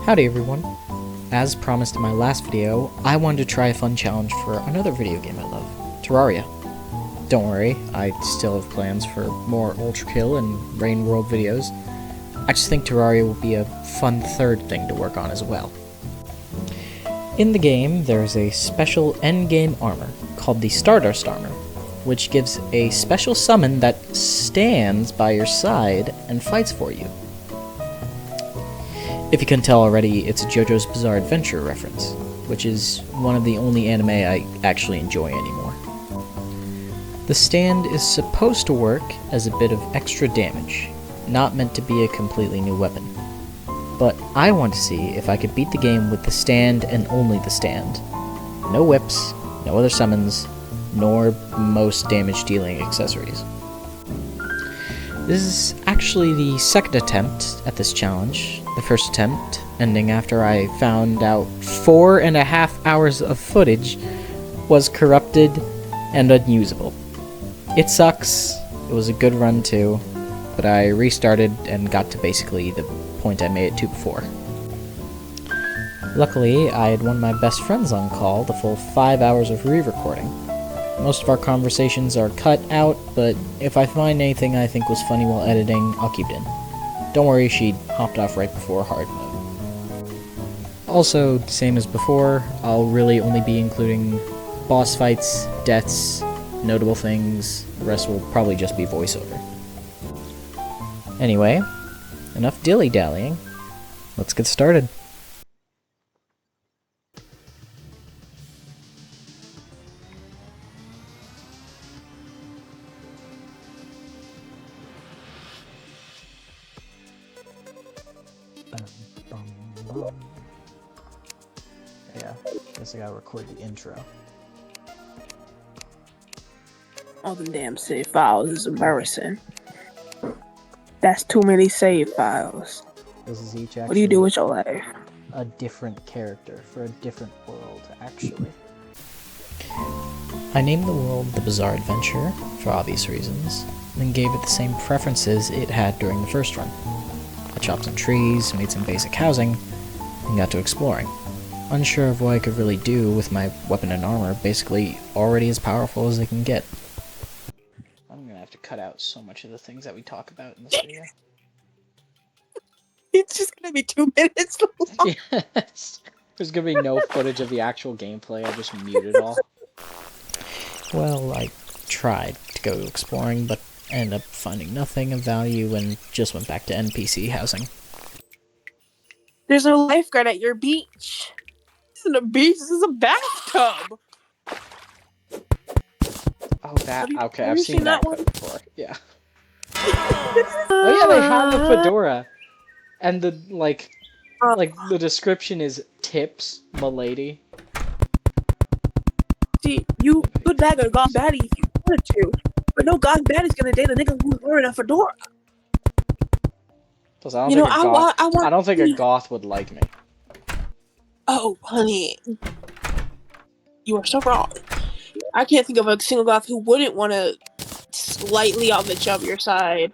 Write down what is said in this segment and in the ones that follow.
Howdy everyone. As promised in my last video, I wanted to try a fun challenge for another video game I love, Terraria. Don't worry, I still have plans for more Ultra Kill and Rain World videos. I just think Terraria will be a fun third thing to work on as well. In the game, there's a special endgame armor called the Stardust Armor, which gives a special summon that stands by your side and fights for you. If you couldn't tell already, it's a JoJo's Bizarre Adventure reference, which is one of the only anime I actually enjoy anymore. The stand is supposed to work as a bit of extra damage, not meant to be a completely new weapon. But I want to see if I could beat the game with the stand and only the stand. No whips, no other summons, nor most damage-dealing accessories. This is actually the second attempt at this challenge. The first attempt ending after I found out 4.5 hours of footage was corrupted and unusable. It sucks, it was a good run too, but I restarted and got to basically the point I made it to before. Luckily, I had one of my best friends on call the full 5 hours of re-recording. Most of our conversations are cut out, but if I find anything I think was funny while editing, I'll keep it in. Don't worry, she hopped off right before hard mode. Also, same as before, I'll really only be including boss fights, deaths, notable things. The rest will probably just be voiceover. Anyway, enough dilly-dallying. Let's get started. Yeah, guess I gotta record the intro. All them damn save files is embarrassing. That's too many save files. This is each What do you do with your life? a different character for a different world, actually. I named the world the Bizarre Adventure, for obvious reasons, and then gave it the same preferences it had during the first run. I chopped some trees, made some basic housing, and got to exploring. Unsure of what I could really do with my weapon and armor, basically already as powerful as they can get. I'm gonna have to cut out so much of the things that we talk about in this video. It's just gonna be 2 minutes long. Yes. There's gonna be no footage of the actual gameplay, I just muted all. Well, I tried to go exploring, but ended up finding nothing of value and just went back to NPC housing. There's no lifeguard at your beach. This isn't a beach, this is a bathtub. Oh, that. Okay, have I've you seen seen that that clip one? before. Yeah. Oh yeah, they have the fedora, and the like the description is tips, m'lady. See, you could bag a goth baddie if you wanted to, but no goth baddie's gonna date a nigga who's wearing a fedora. Plus, I don't You think know, a goth. I want. I don't think a goth would like me. Oh, honey, you are so wrong. I can't think of a single goth who wouldn't want to slightly on the chubbier side,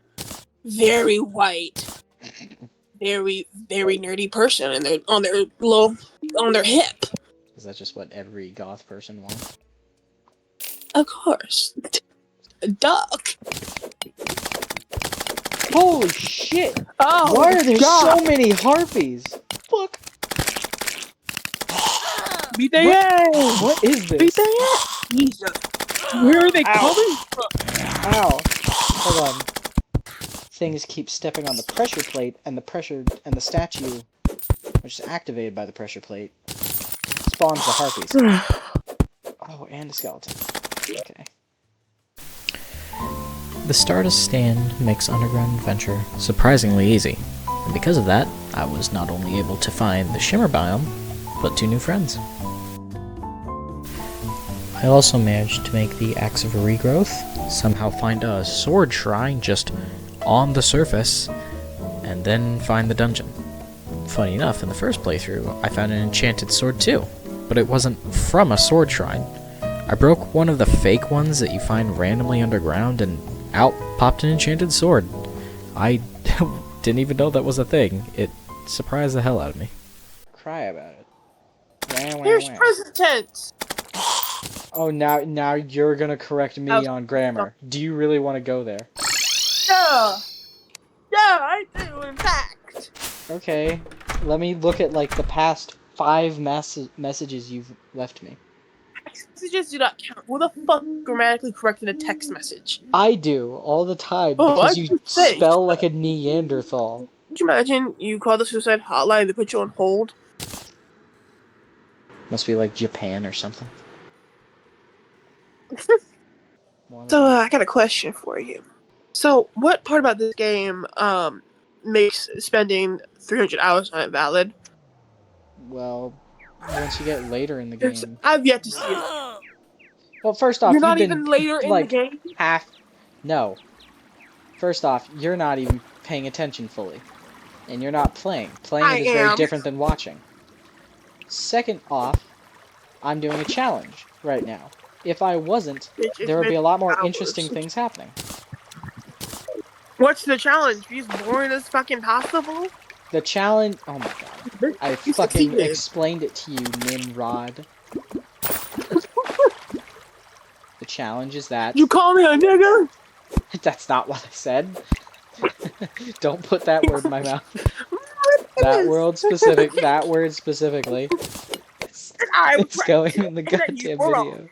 very white, very nerdy person, and they're on their hip. Is that just what every goth person wants? Of course, a duck. Holy shit! Oh, Why are there God. so many harpies? Fuck! Beat their ass. What is this? Beat their ass. Jesus. Where are they coming from? Ow! Hold on. Things keep stepping on the pressure plate, and the statue, which is activated by the pressure plate, spawns the harpies. Oh, and a skeleton. Okay. The Stardust Stand makes Underground Adventure surprisingly easy, and because of that, I was not only able to find the Shimmer biome, but 2 new friends. I also managed to make the Axe of Regrowth, somehow find a sword shrine just on the surface, and then find the dungeon. Funny enough, in the first playthrough, I found an enchanted sword too, but it wasn't from a sword shrine. I broke one of the fake ones that you find randomly underground, and out popped an enchanted sword. I didn't even know that was a thing. It surprised the hell out of me. cry about it. Wah, wah, Here's wah. present tense. Oh, now you're gonna correct me on grammar. Do you really want to go there? Yeah. Yeah, I do, in fact. Okay, let me look at like the past 5 messages you've left me. Text messages do not count. Who the fuck grammatically corrected a text message? I do all the time Oh, because I you can say. spell like a Neanderthal. Could you imagine you call the suicide hotline, they put you on hold? Must be like Japan or something. So, I got a question for you. So, what part about this game makes spending 300 hours on it valid? Well, once you get later in the game. I've yet to see it. Well, first off, You're you've not been even later in the like game? half. No. First off, you're not even paying attention fully. And you're not playing. Playing I it is very am. different than watching. Second off, I'm doing a challenge right now. If I wasn't, there would be a lot more interesting things happening. What's the challenge? Be as boring as fucking possible? The challenge... Oh my god. I You fucking succeeded. explained it to you, Nimrod. The challenge is that... You call me a nigger? That's not what I said. Don't put that word in my mouth. That word specifically. It's going in the goddamn video.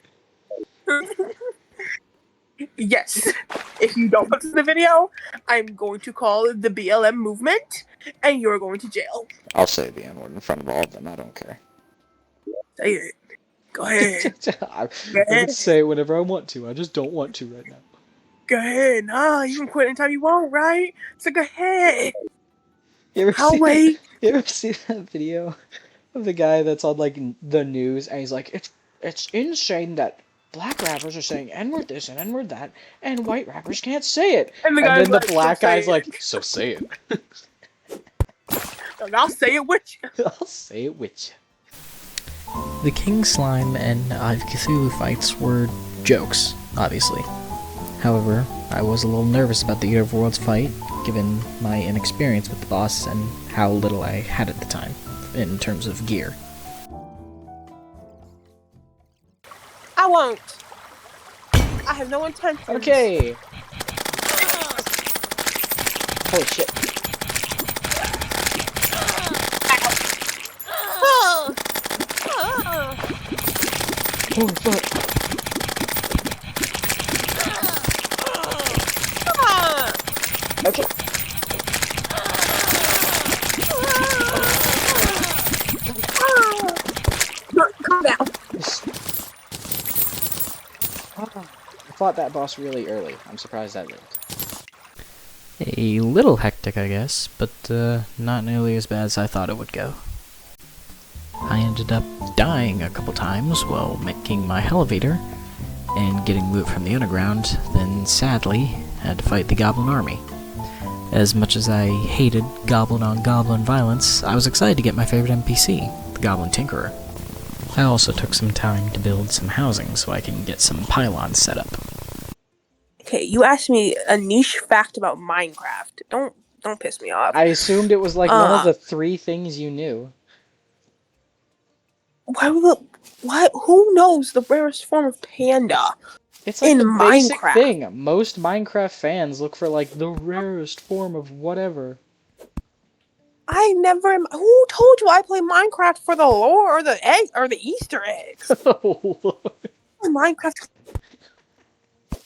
Yes. If you don't put this in the video, I'm going to call the BLM movement, and you're going to jail. I'll say the N-word in front of all of them, I don't care. Say it. Go ahead. I can say it whenever I want to, I just don't want to right now. Go ahead. Nah, you can quit anytime you want, right? So go ahead. I'll wait. You ever see that video of the guy that's on like the news and he's like, it's insane that black rappers are saying N-word this and N-word that, and white rappers can't say it. And then the black guy's like, so say it. I'll say it with you. I'll say it with you. The King Slime and Eye of Cthulhu fights were jokes, obviously. However, I was a little nervous about the Eater of Worlds fight, given my inexperience with the boss and how little I had at the time, in terms of gear. I won't. I have no intention. Okay. Holy shit. Holy fuck. Okay. Calm down. I fought that boss really early. I'm surprised I lived. A little hectic, I guess, but not nearly as bad as I thought it would go. I ended up dying a couple times while making my elevator and getting loot from the underground, then sadly had to fight the Goblin Army. As much as I hated goblin-on-goblin violence, I was excited to get my favorite NPC, the Goblin Tinkerer. I also took some time to build some housing so I can get some pylons set up. Okay, you asked me a niche fact about Minecraft. Don't piss me off. I assumed it was like one of the 3 things you knew. Why? Who knows the rarest form of panda? It's like the basic Minecraft. thing. Most Minecraft fans look for like the rarest form of whatever. I never. Who told you I play Minecraft for the lore or the eggs or the Easter eggs? Oh, Lord. Minecraft. I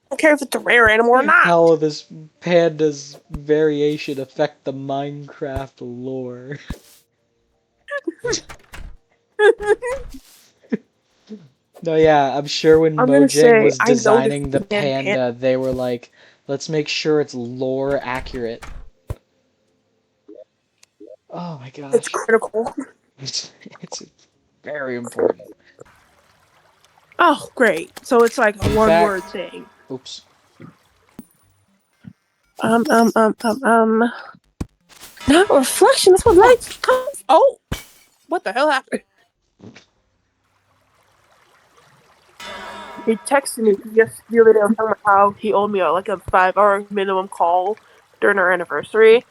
don't care if it's a rare animal or not. How will this panda's variation affect the Minecraft lore? No, yeah, I'm sure when Mojang was designing the panda, they were like, let's make sure it's lore accurate. Oh my gosh. It's critical. It's very important. Oh, great. So it's like a one-word thing. Oops. Not reflection. That's what lights come. Oh, what the hell happened? He texted me just the other day. I was talking about how he owed me like a 5-hour minimum call during our anniversary,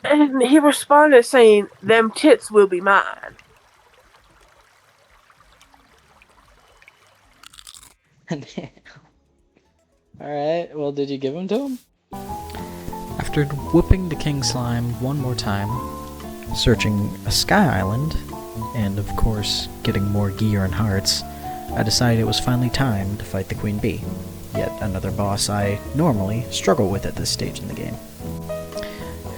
And he responded saying, "Them tits will be mine." Alright, well, did you give them to him? After whooping the king slime one more time, searching a sky island, and of course getting more gear and hearts, I decided it was finally time to fight the queen bee, yet another boss I normally struggle with at this stage in the game.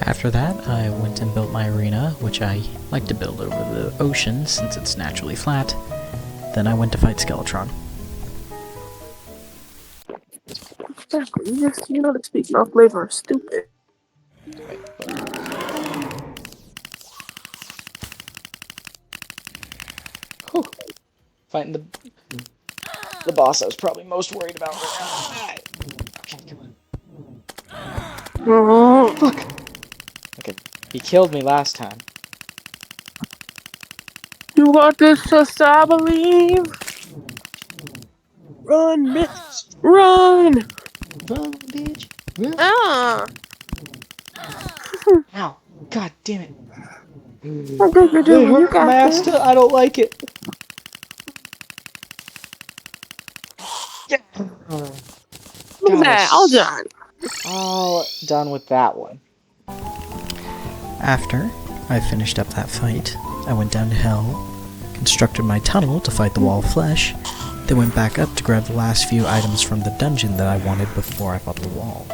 After that, I went and built my arena, which I like to build over the ocean since it's naturally flat. Then I went to fight Skeletron. Exactly. You know, to speak no flavor is stupid. Whew. Fighting the boss I was probably most worried about right now. Okay, come on. Fuck! Okay, he killed me last time. You got this, sister, I believe. Run, bitch! Run! Run, bitch! Run! Ah! Ow! God damn it! I think you're doing. You got Master, this. I don't like it. Yeah. Look at that, all done. All done with that one. After I finished up that fight, I went down to hell, constructed my tunnel to fight the wall of flesh, then went back up to grab the last few items from the dungeon that I wanted before I fought the wall.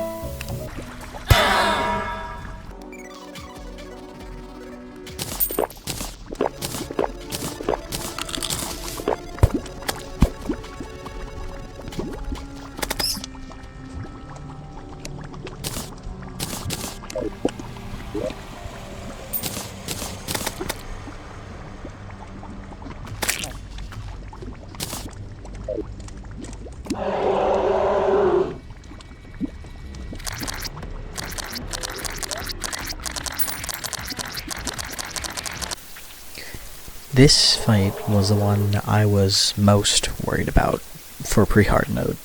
This fight was the one I was most worried about for pre-hard mode,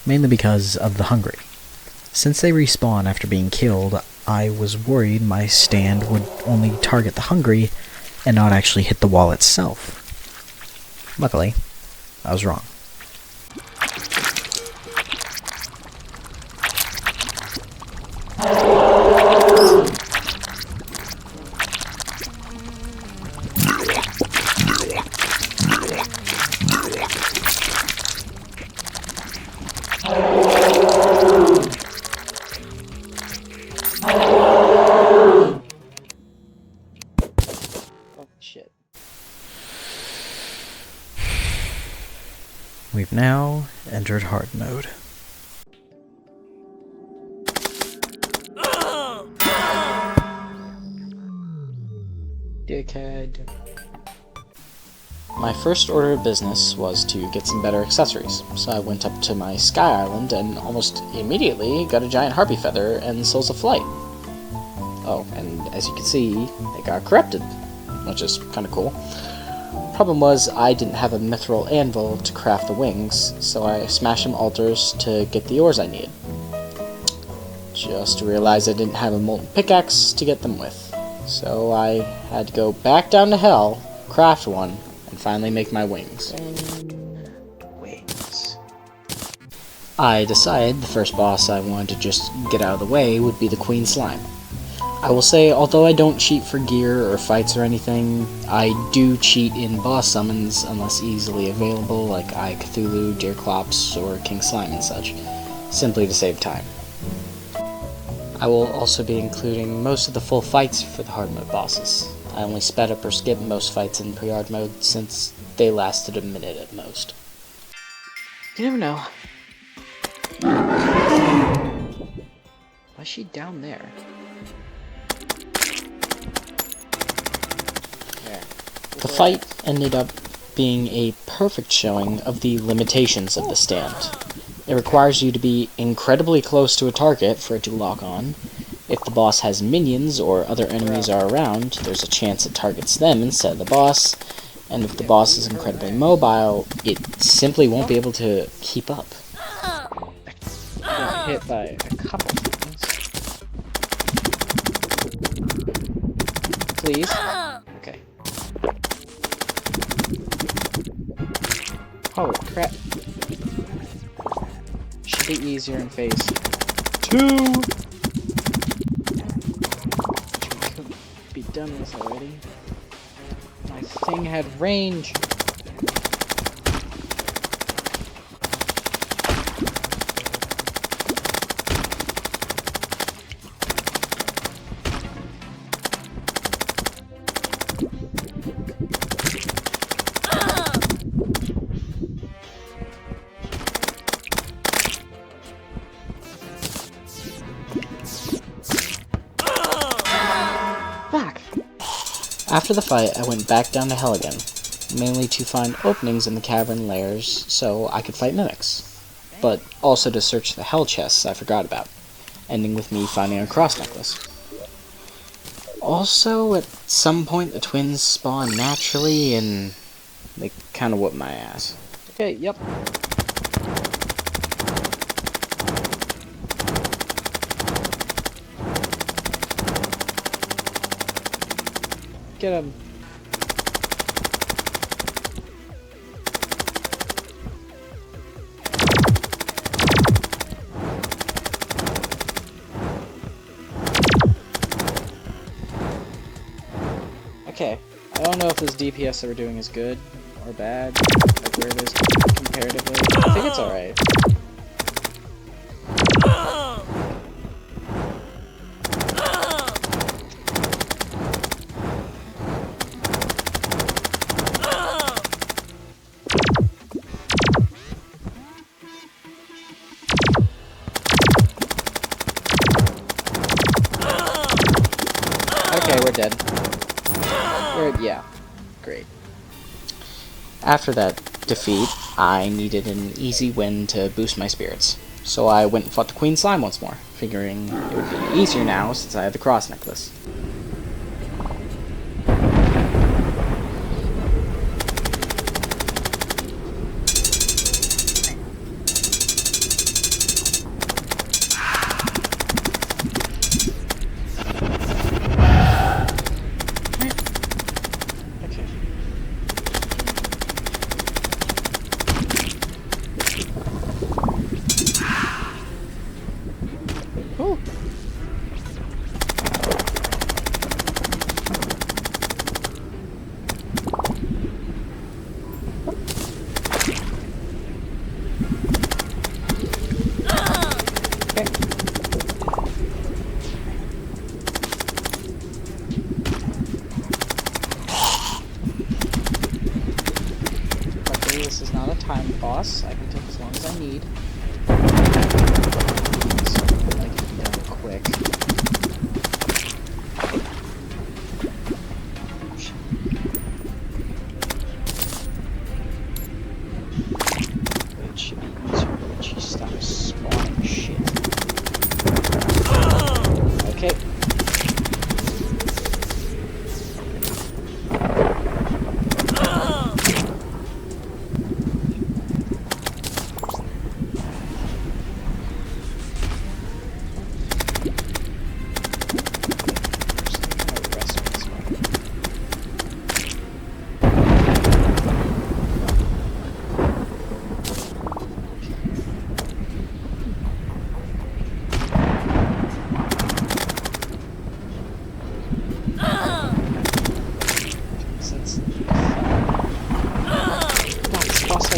mainly because of the hungry. Since they respawn after being killed, I was worried my stand would only target the hungry and not actually hit the wall itself. Luckily, I was wrong. Shit. We've now entered hard mode. Dickhead. My first order of business was to get some better accessories, so I went up to my Sky Island and almost immediately got a giant harpy feather and souls of flight. Oh, and as you can see, they got corrupted, which is kind of cool. Problem was, I didn't have a mithril anvil to craft the wings, so I smashed some altars to get the ores I needed. Just realized I didn't have a molten pickaxe to get them with, so I had to go back down to hell, craft one, and finally make my wings. Wings. I decided the first boss I wanted to just get out of the way would be the Queen Slime. I will say, although I don't cheat for gear or fights or anything, I do cheat in boss summons unless easily available, like Eye Cthulhu, Deerclops, or King Slime and such, simply to save time. I will also be including most of the full fights for the hard mode bosses. I only sped up or skipped most fights in pre-hard mode since they lasted a minute at most. You never know. Why is she down there? The fight ended up being a perfect showing of the limitations of the stand. It requires you to be incredibly close to a target for it to lock on. If the boss has minions or other enemies are around, there's a chance it targets them instead of the boss, and if the boss is incredibly mobile, it simply won't be able to keep up. I got hit by a couple things. please. Okay. Holy crap. Should be easier in phase 2. We could be done with already. My thing had range. After the fight, I went back down to hell again, mainly to find openings in the cavern layers so I could fight mimics, but also to search the hell chests I forgot about, ending with me finding a cross necklace. Also, at some point the twins spawn naturally and they kinda whoop my ass. Okay, yep. Get him. Okay, I don't know if this DPS that we're doing is good or bad, like where it is comparatively. I think it's alright. Okay, we're dead. Yeah, great. After that defeat, I needed an easy win to boost my spirits. So I went and fought the Queen Slime once more, figuring it would be easier now since I had the cross necklace. This is not a time boss. I can take as long as I need. So I like to be done quick. It should be easier when she stops spawning shit. Okay.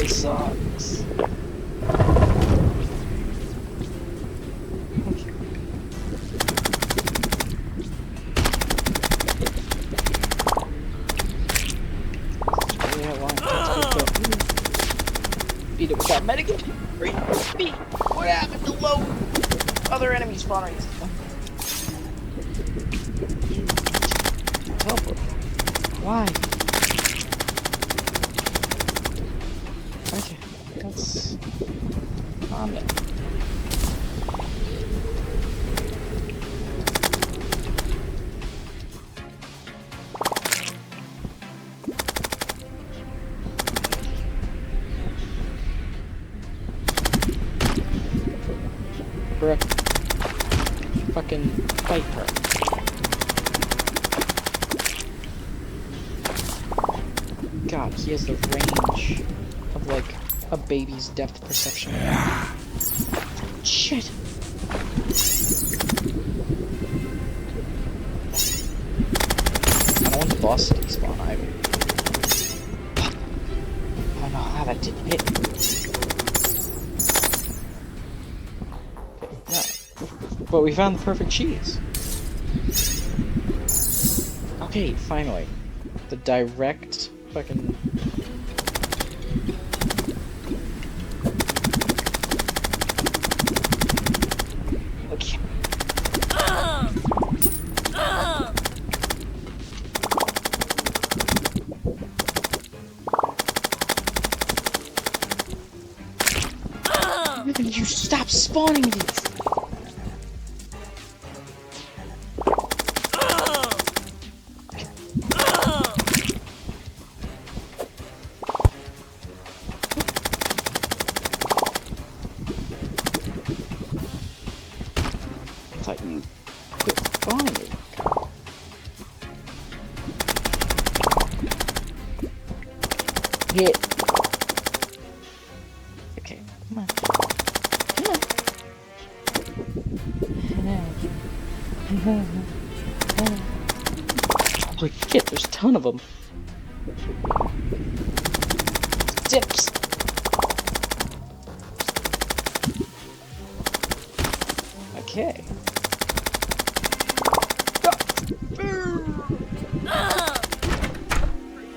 Sucks. Beat it without medicine. Beat. What happened to low other enemies spawn rates? Teleport. Why? Okay, that's calm down. Bruh. Fucking fight her. god, he has the range of, like, a baby's depth perception. Shit! I don't want the boss to despawn either. I don't know how that didn't hit. Okay, no. But we found the perfect cheese. Okay, finally. The direct fucking... Okay. You stop spawning these! I thought you quit spawning. Hit. Okay, come on. Holy shit, there's a ton of them. Dips. Okay.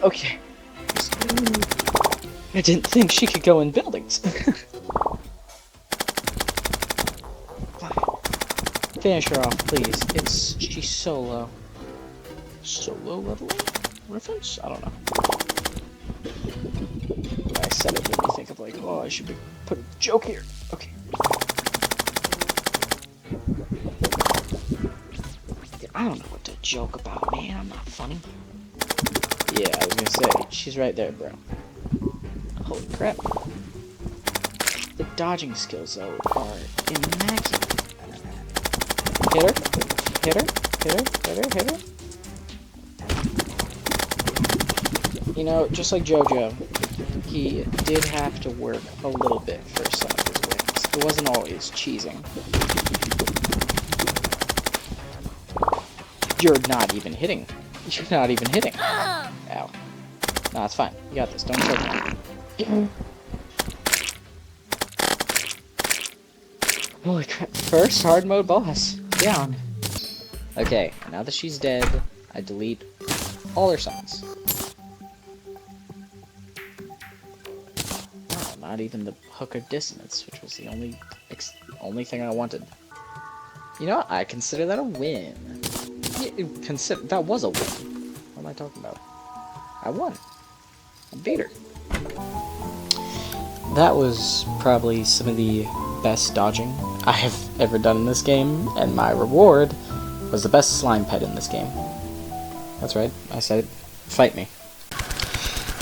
Okay. I didn't think she could go in buildings. Finish her off, please. She's so low. Solo leveling? Reference? I don't know. I said it made me think of like, oh, I should put a joke here. Okay. I don't know what to joke about, man. I'm not funny. Yeah, I was gonna say, she's right there, bro. Holy crap. The dodging skills, though, are immaculate. Hit her. Hit her. Hit her. Hit her. Hit her. You know, just like JoJo, he did have to work a little bit for some of his wins. It wasn't always cheesing. You're not even hitting. You're not even hitting. Ow. No, it's fine. You got this. Don't choke me. Holy crap. First hard mode boss. Down. Okay, now that she's dead, I delete all her summons. Oh, not even the Hook of Dissonance, which was the only thing I wanted. You know what? I consider that a win. That was a win. What am I talking about? I won. I beat her. That was probably some of the best dodging I have ever done in this game, and my reward was the best slime pet in this game. That's right, I said it. Fight me.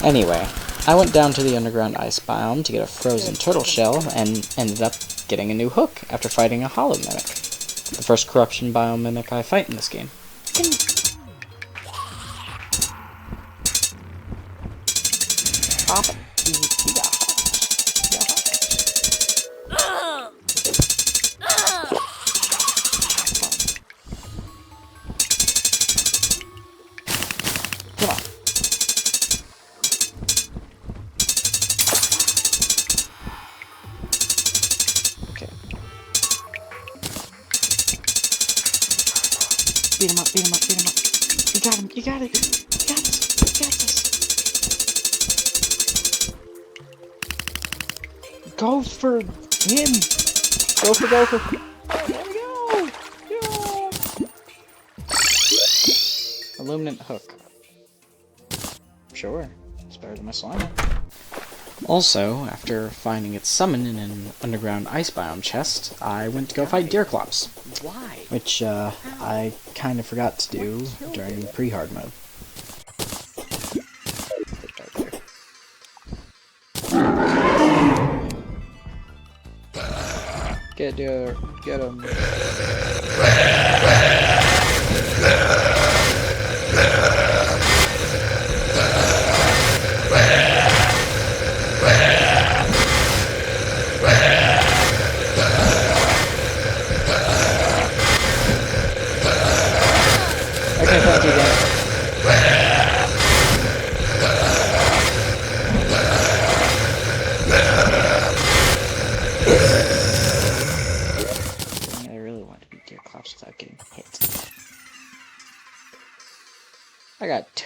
Anyway, I went down to the underground ice biome to get a frozen turtle shell, and ended up getting a new hook after fighting a hollow mimic. The first corruption biome mimic I fight in this game. Pop it. You got hops. You got hops. Come on. Okay. Beat him up, beat him up, beat him up. You got him, you got it. You got this, you got this. Go for him. Go for Goku. Oh, there we go. Yeah. Illuminant hook. Sure. It's better than my slime. Also, after finding its summon in an underground ice biome chest, I went to go fight Deerclops. Why? Which, I kind of forgot to do during pre-hard mode. Get him.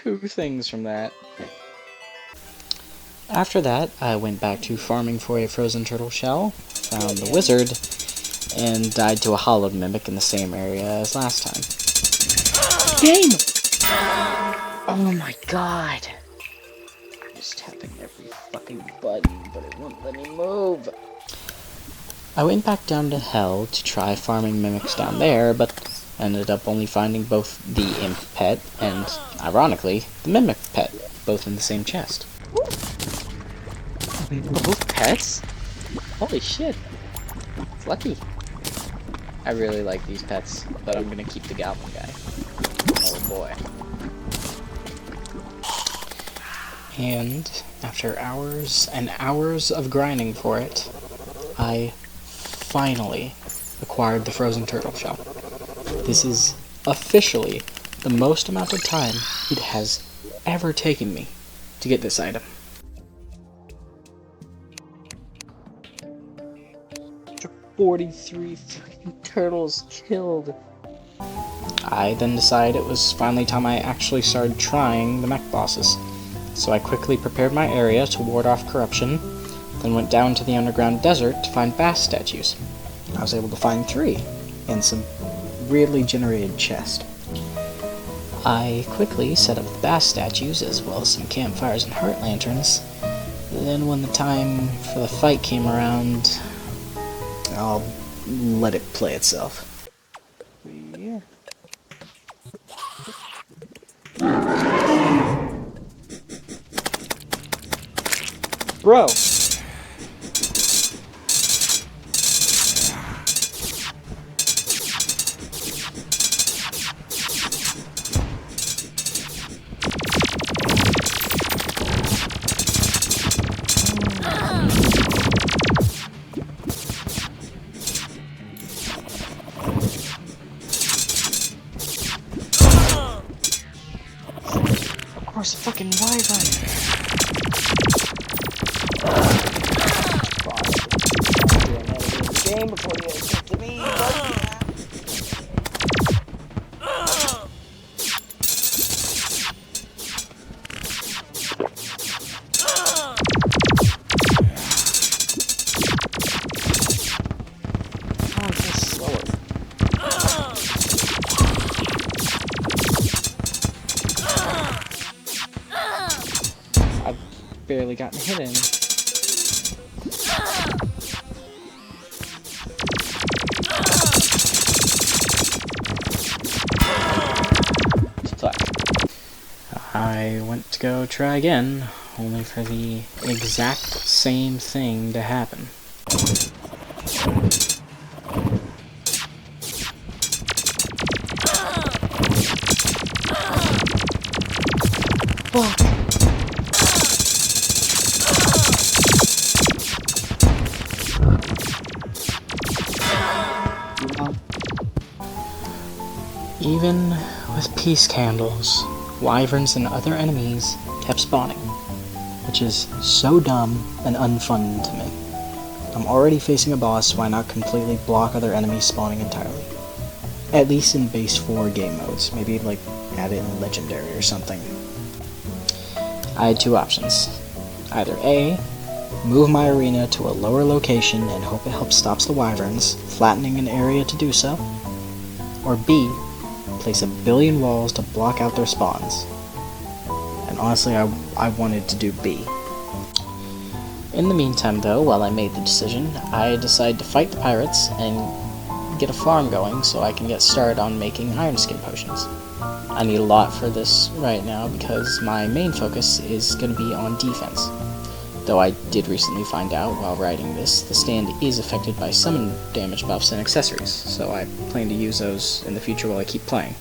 2 things from that. After that, I went back to farming for a frozen turtle shell, found the wizard, and died to a hollowed mimic in the same area as last time. Game! Oh my god! I'm just tapping every fucking button, but it won't let me move. I went back down to hell to try farming mimics down there, but ended up only finding both the imp pet and, ironically, the mimic pet, both in the same chest. Both pets? Holy shit. It's lucky. I really like these pets, but I'm gonna keep the goblin guy. Oh boy. And after hours and hours of grinding for it, I finally acquired the frozen turtle shell. This is officially the most amount of time it has ever taken me to get this item. 43 freaking turtles killed. I then decided it was finally time I actually started trying the mech bosses. So I quickly prepared my area to ward off corruption, then went down to the underground desert to find bass statues. I was able to find 3, and some weirdly generated chest. I quickly set up the bass statues as well as some campfires and heart lanterns. Then when the time for the fight came around, I'll let it play itself. Yeah. Bro! Of course, a fucking wyvern! Game before you get to me, buddy. Oh, it's slower. I've barely gotten hit in. I went to go try again, only for the exact same thing to happen. Fuck! Even with peace candles, wyverns and other enemies kept spawning, which is so dumb and unfun to me. I'm already facing a boss, why not completely block other enemies spawning entirely? At least in base 4 game modes, maybe like add it in legendary or something. I had 2 options. Either A, move my arena to a lower location and hope it helps stops the wyverns, flattening an area to do so, or B, place 1 billion walls to block out their spawns. And honestly, I wanted to do B. In the meantime though, while I made the decision, I decided to fight the pirates and get a farm going so I can get started on making iron skin potions. I need a lot for this right now because my main focus is going to be on defense. Though I did recently find out while writing this, the stand is affected by summon damage buffs and accessories, so I plan to use those in the future while I keep playing.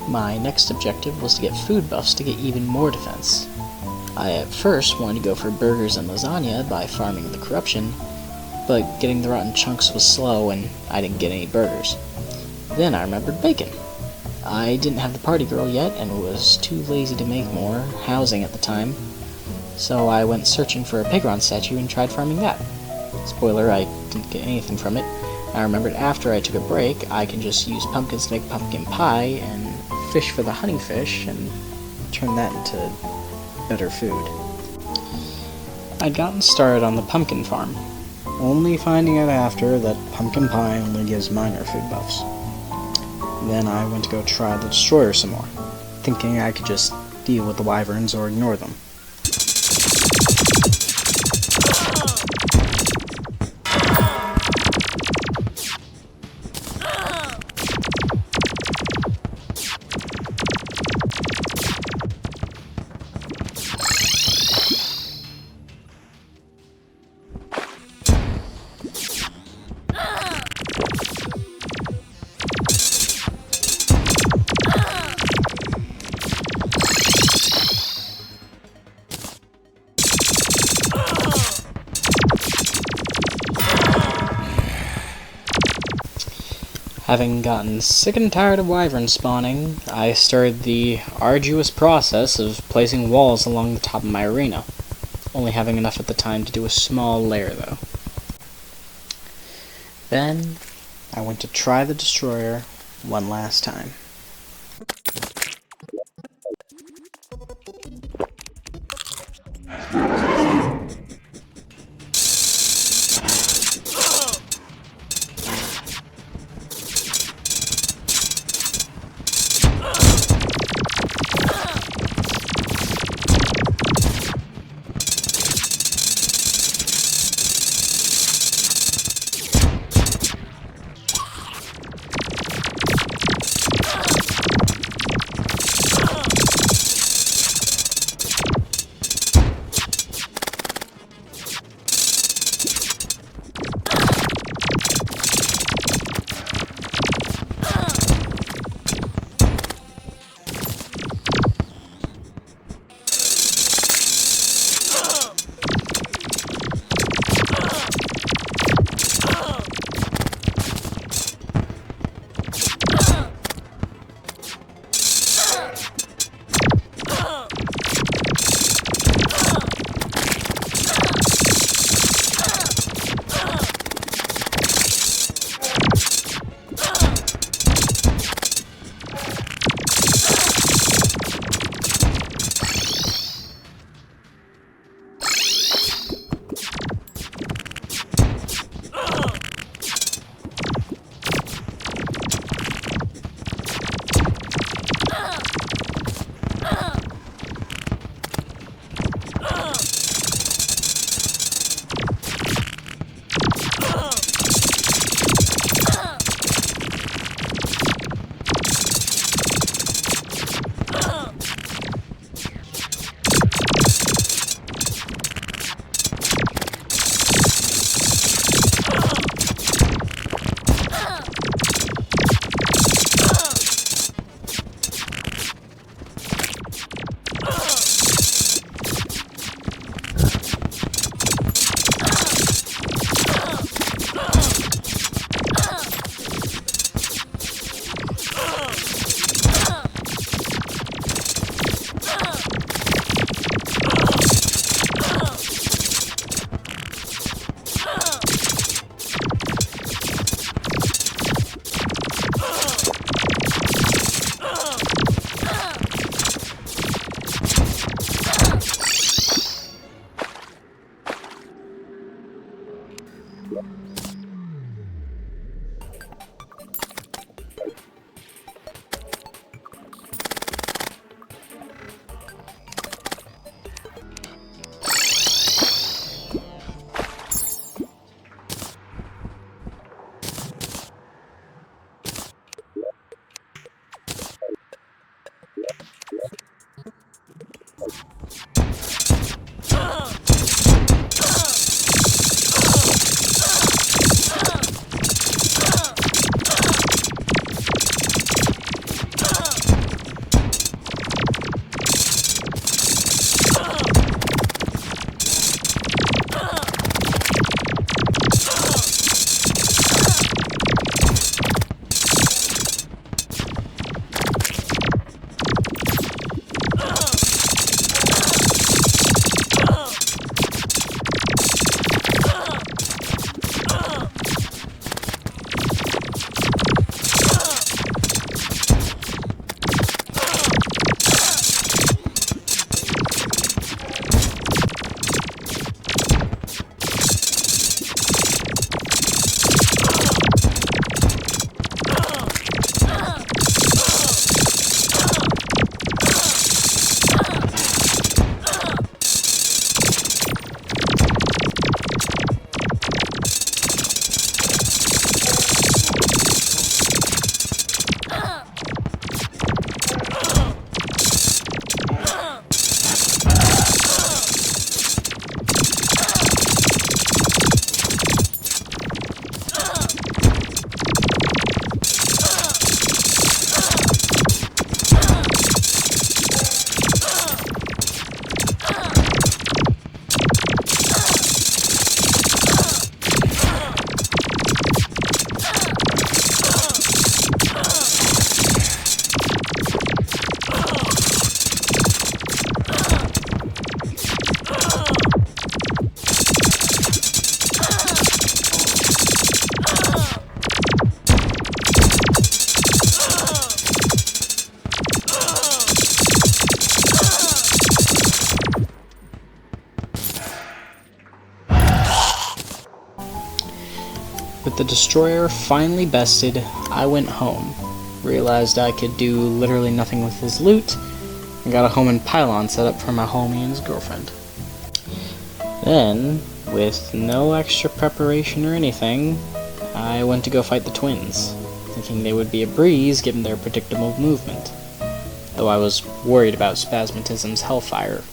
My next objective was to get food buffs to get even more defense. I at first wanted to go for burgers and lasagna by farming the corruption, but getting the rotten chunks was slow and I didn't get any burgers. Then I remembered bacon. I didn't have the party girl yet and was too lazy to make more housing at the time, so I went searching for a Pigron statue and tried farming that. Spoiler, I didn't get anything from it, I remembered after I took a break, I can just use pumpkins to make pumpkin pie and fish for the honeyfish and turn that into better food. I'd gotten started on the pumpkin farm, only finding out after that pumpkin pie only gives minor food buffs. Then I went to go try the destroyer some more, thinking I could just deal with the wyverns or ignore them. Having gotten sick and tired of wyvern spawning, I started the arduous process of placing walls along the top of my arena, only having enough at the time to do a small lair though. Then, I went to try the destroyer one last time. With the destroyer finally bested, I went home, realized I could do literally nothing with his loot, and got a homing pylon set up for my homie and his girlfriend. Then, with no extra preparation or anything, I went to go fight the twins, thinking they would be a breeze given their predictable movement, though I was worried about Spasmatism's hellfire.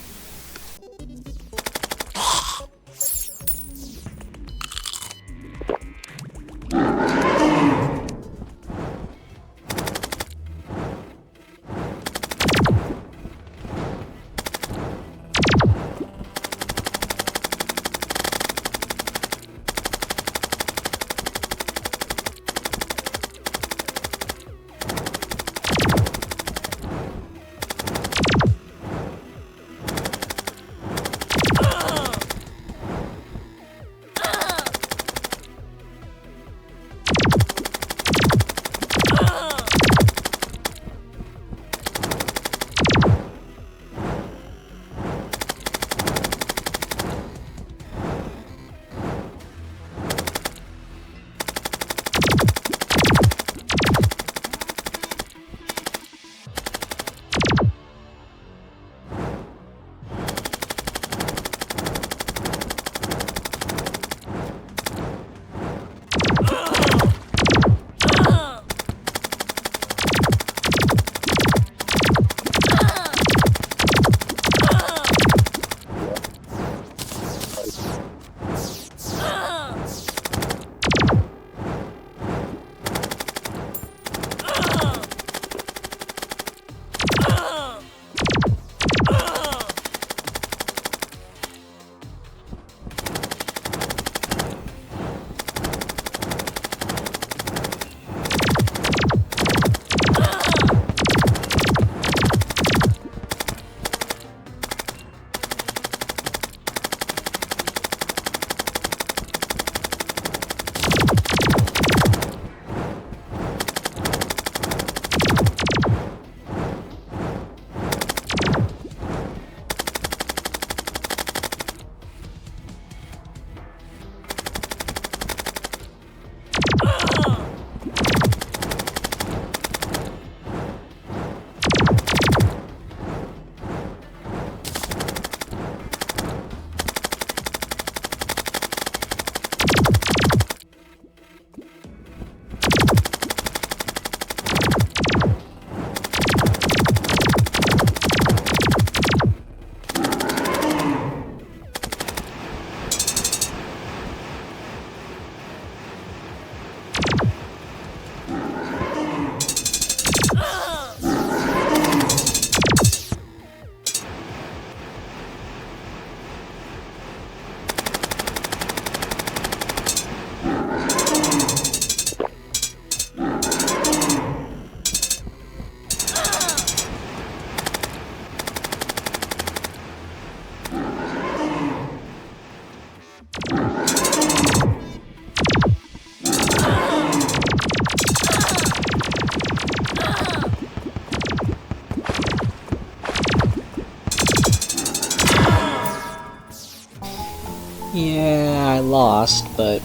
Yeah, I lost, but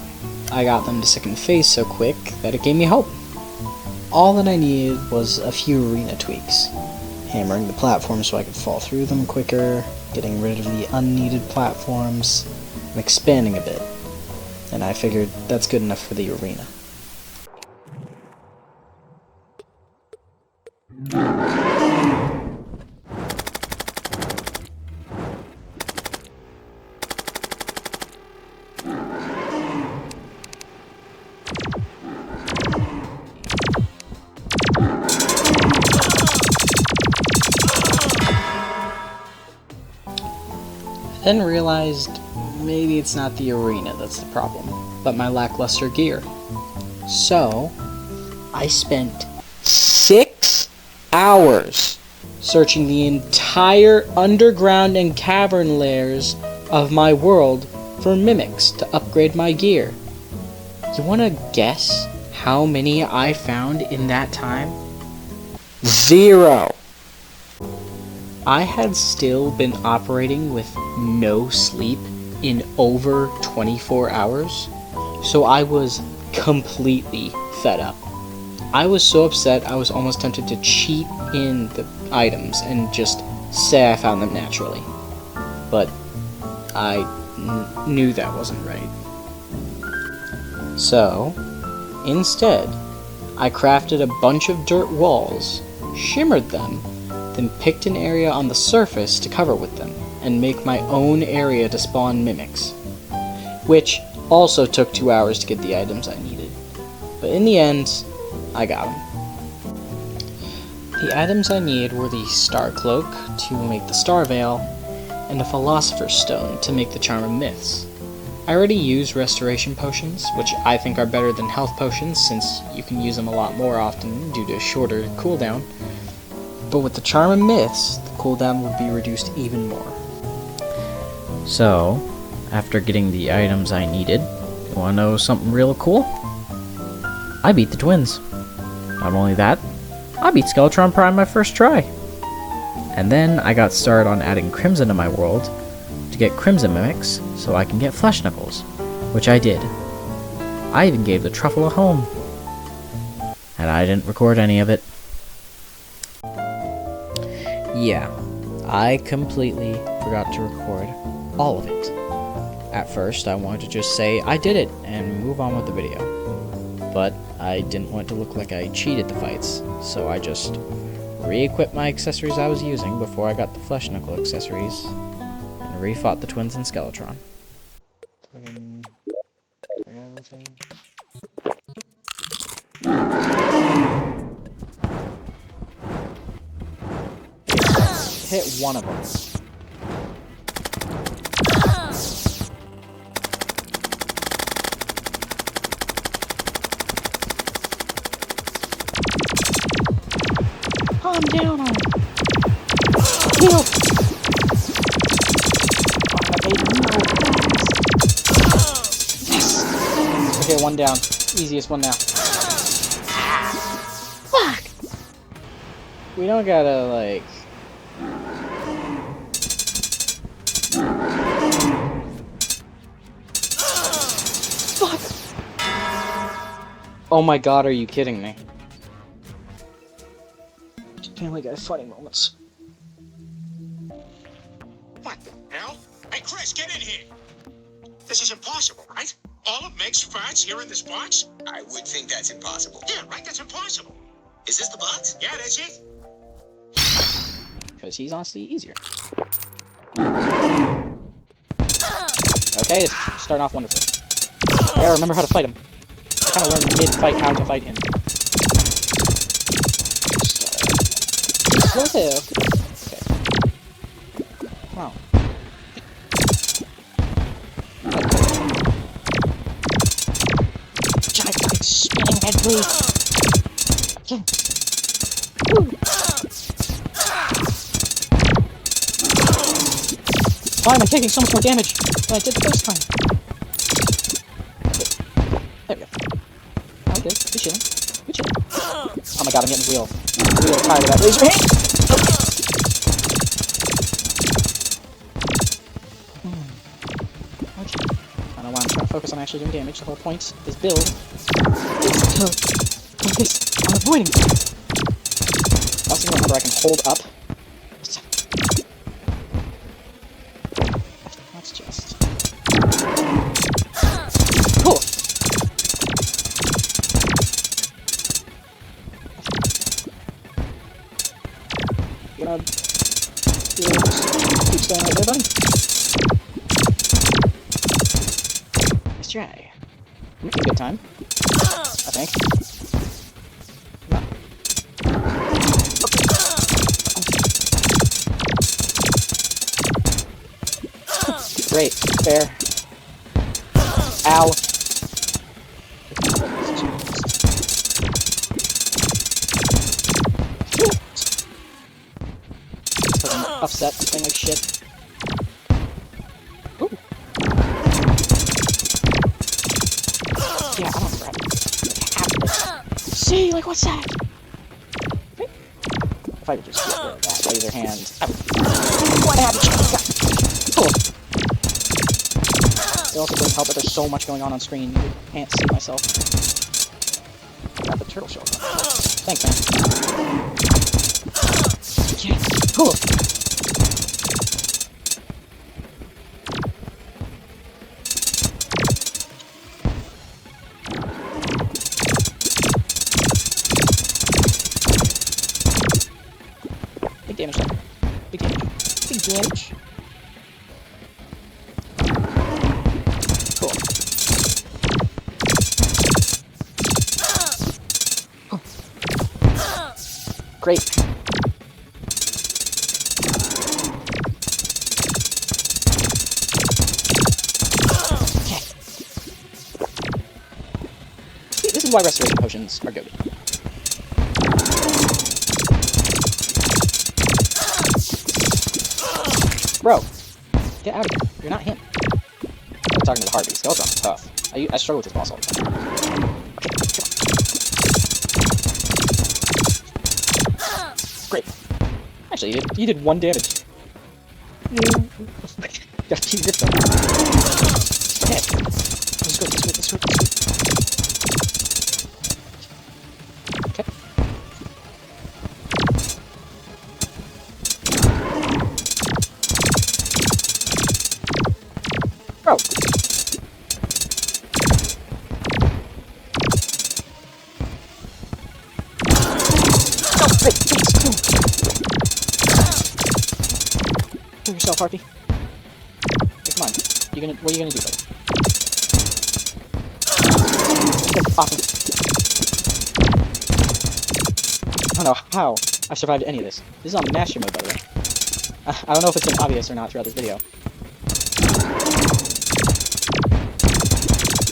I got them to second phase so quick that it gave me hope. All that I needed was a few arena tweaks. Hammering the platforms so I could fall through them quicker, getting rid of the unneeded platforms, and expanding a bit. And I figured that's good enough for the arena. Then realized maybe it's not the arena that's the problem, but my lackluster gear. So, I spent 6 hours searching the entire underground and cavern layers of my world for mimics to upgrade my gear. You wanna guess how many I found in that time? 0! I had still been operating with no sleep in over 24 hours, so I was completely fed up. I was so upset I was almost tempted to cheat in the items and just say I found them naturally. But I knew that wasn't right. So, instead, I crafted a bunch of dirt walls, shimmered them, then picked an area on the surface to cover with them, and make my own area to spawn mimics. Which also took 2 hours to get the items I needed. But in the end, I got them. The items I needed were the Star Cloak to make the Star Veil, and a Philosopher's Stone to make the Charm of Myths. I already use Restoration Potions, which I think are better than Health Potions since you can use them a lot more often due to a shorter cooldown. But with the Charm of Myths, the cooldown would be reduced even more. So, after getting the items I needed, you wanna know something real cool? I beat the twins. Not only that, I beat Skeletron Prime my first try. And then I got started on adding Crimson to my world to get Crimson Mimics so I can get Flesh Knuckles, which I did. I even gave the Truffle a home. And I didn't record any of it. Yeah, I completely forgot to record all of it. At first, I wanted to just say I did it and move on with the video. But I didn't want it to look like I cheated the fights, so I just re-equipped my accessories I was using before I got the Flesh Knuckle accessories, and re-fought the twins and Skeletron. Hit one of them. Calm down on him. Heal! Yes! Okay, one down. Easiest one now. Fuck! We don't gotta, like... Fuck! Oh my god, are you kidding me? Family Guy funny moments. What the hell? Hey, Chris, get in here! This is impossible, right? All of Meg's farts here in this box? I would think that's impossible. Yeah, right, that's impossible. Is this the box? Yeah, that's it. Because he's honestly easier. Okay, it's starting off wonderfully. I gotta remember how to fight him. I kind of learned mid-fight how to fight him. Slow tail. Okay. Wow. Giant fucking spinning head, please. Okay. Woo. Why am I taking so much more damage than I did the first time? Okay. There we go. Oh, good. You're chilling. You're chilling. Oh my god, I'm getting real tired of that. Raise your hand! Okay. I don't know why I'm trying to focus on actually doing damage. The whole point of this build is to focus on avoiding it. Also remember I can hold up. Let's just... Cool! Gonna keep staying right there, buddy. Nice try. Making good time, I think. No. Okay. Great. Fair. Ow. Upset this thing like shit. Ooh. Yeah, I don't grab it. See, like what's that? If I could just get rid of that laser hand, I would. What happened? Cool. It also doesn't help that there's so much going on screen. I can't see myself. Got the turtle shell. Thanks, man. Yeah. Cool. Big damage there. Big damage. Big damage. Cool. Oh. Great. Okay. See, this is why restoration potions are good. Bro, get out of here. You're not him. I'm talking to the heart, because Skeletron is tough. I struggle with this boss all the time. Okay, come on. Great. Actually, you did 1 damage. Gotta keep your stuff. Okay. This is good, this is good, this is good, this is good. Okay. Bro! Oh, wait, please, come on. Kill yourself, Harpy. Hey, come on. What are you gonna do, buddy? Okay, awesome. I don't know how I survived any of this. This is on master mode, by the way. I don't know if it's been obvious or not throughout this video.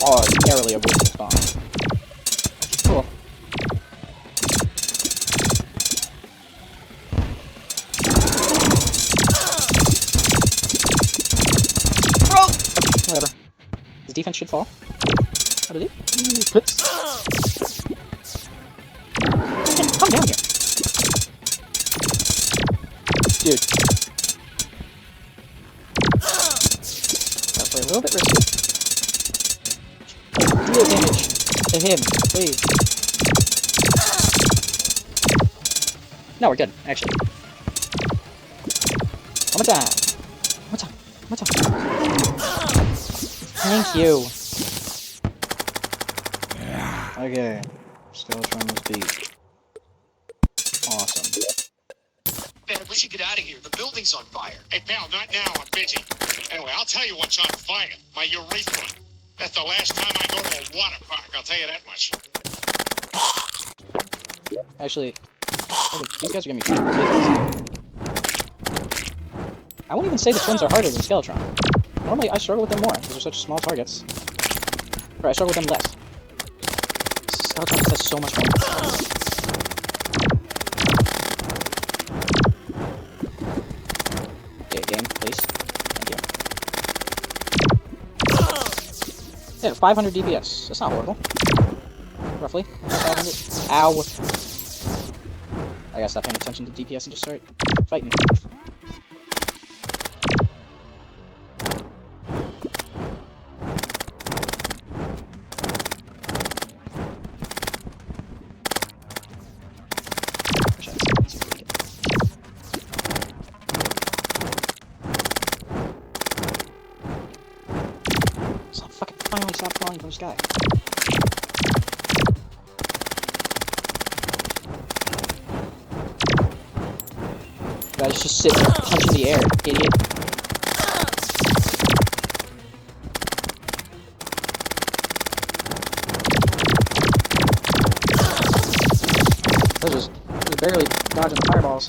Oh, narrowly avoided the spawn. Cool. Bro! Okay, whatever. His defense should fall. How did he? Flips. Hey, calm down here. Dude. Gotta play a little bit risky. Deal damage to him, please. No, we're good, actually. One more time. One time. One time. Thank you. Okay. Skeletron was beat. Awesome. Man, we should get out of here. The building's on fire. Hey, pal, not now. I'm busy. Anyway, I'll tell you what's on fire. My urethra. That's the last time I go to a water park, I'll tell you that much. Actually, these guys are gonna be pretty I won't even say the twins are harder than Skeletron. Normally, I struggle with them more, because they're such small targets. Or I struggle with them less. Skeletron just has so much range. Okay, game, please. Thank you. Yeah, 500 DPS. That's not horrible. Roughly. 500. Ow! I gotta stop paying attention to DPS and just start fighting. Finally stop falling from the sky. Guys, just sit there, punch in the air, idiot. They're just barely dodging the fireballs.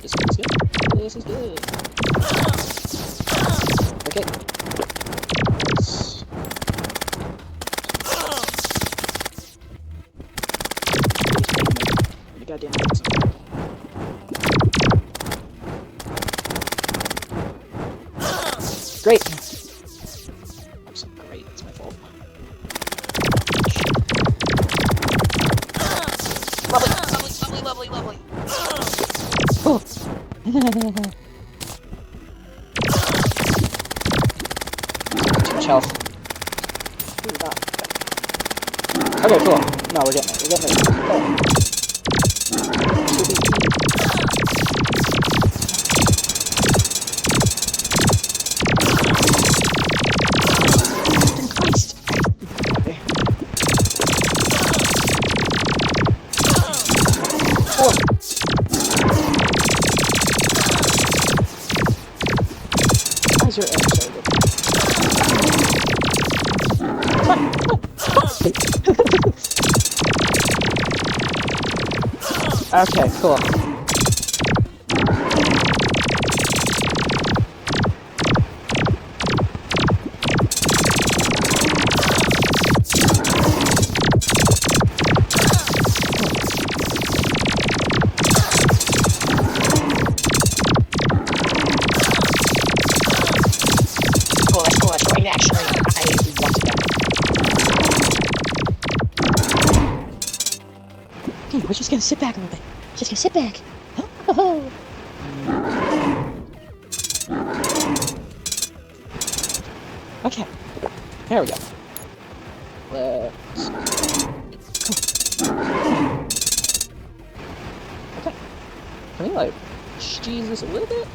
This is good. This is good. Okay. Goddamn. Great. I'm so great. It's my fault. Lovely. Oh. health. Okay, cool. No, we're getting it. We're getting it. Christ! Okay. Why is your aim so good? Okay, cool. Cool, that's right, actually. I want to Okay, we're just gonna sit back a little bit. Just gonna sit back. Okay, there we go. Let's... Okay. Can we, like, cheese this a little bit?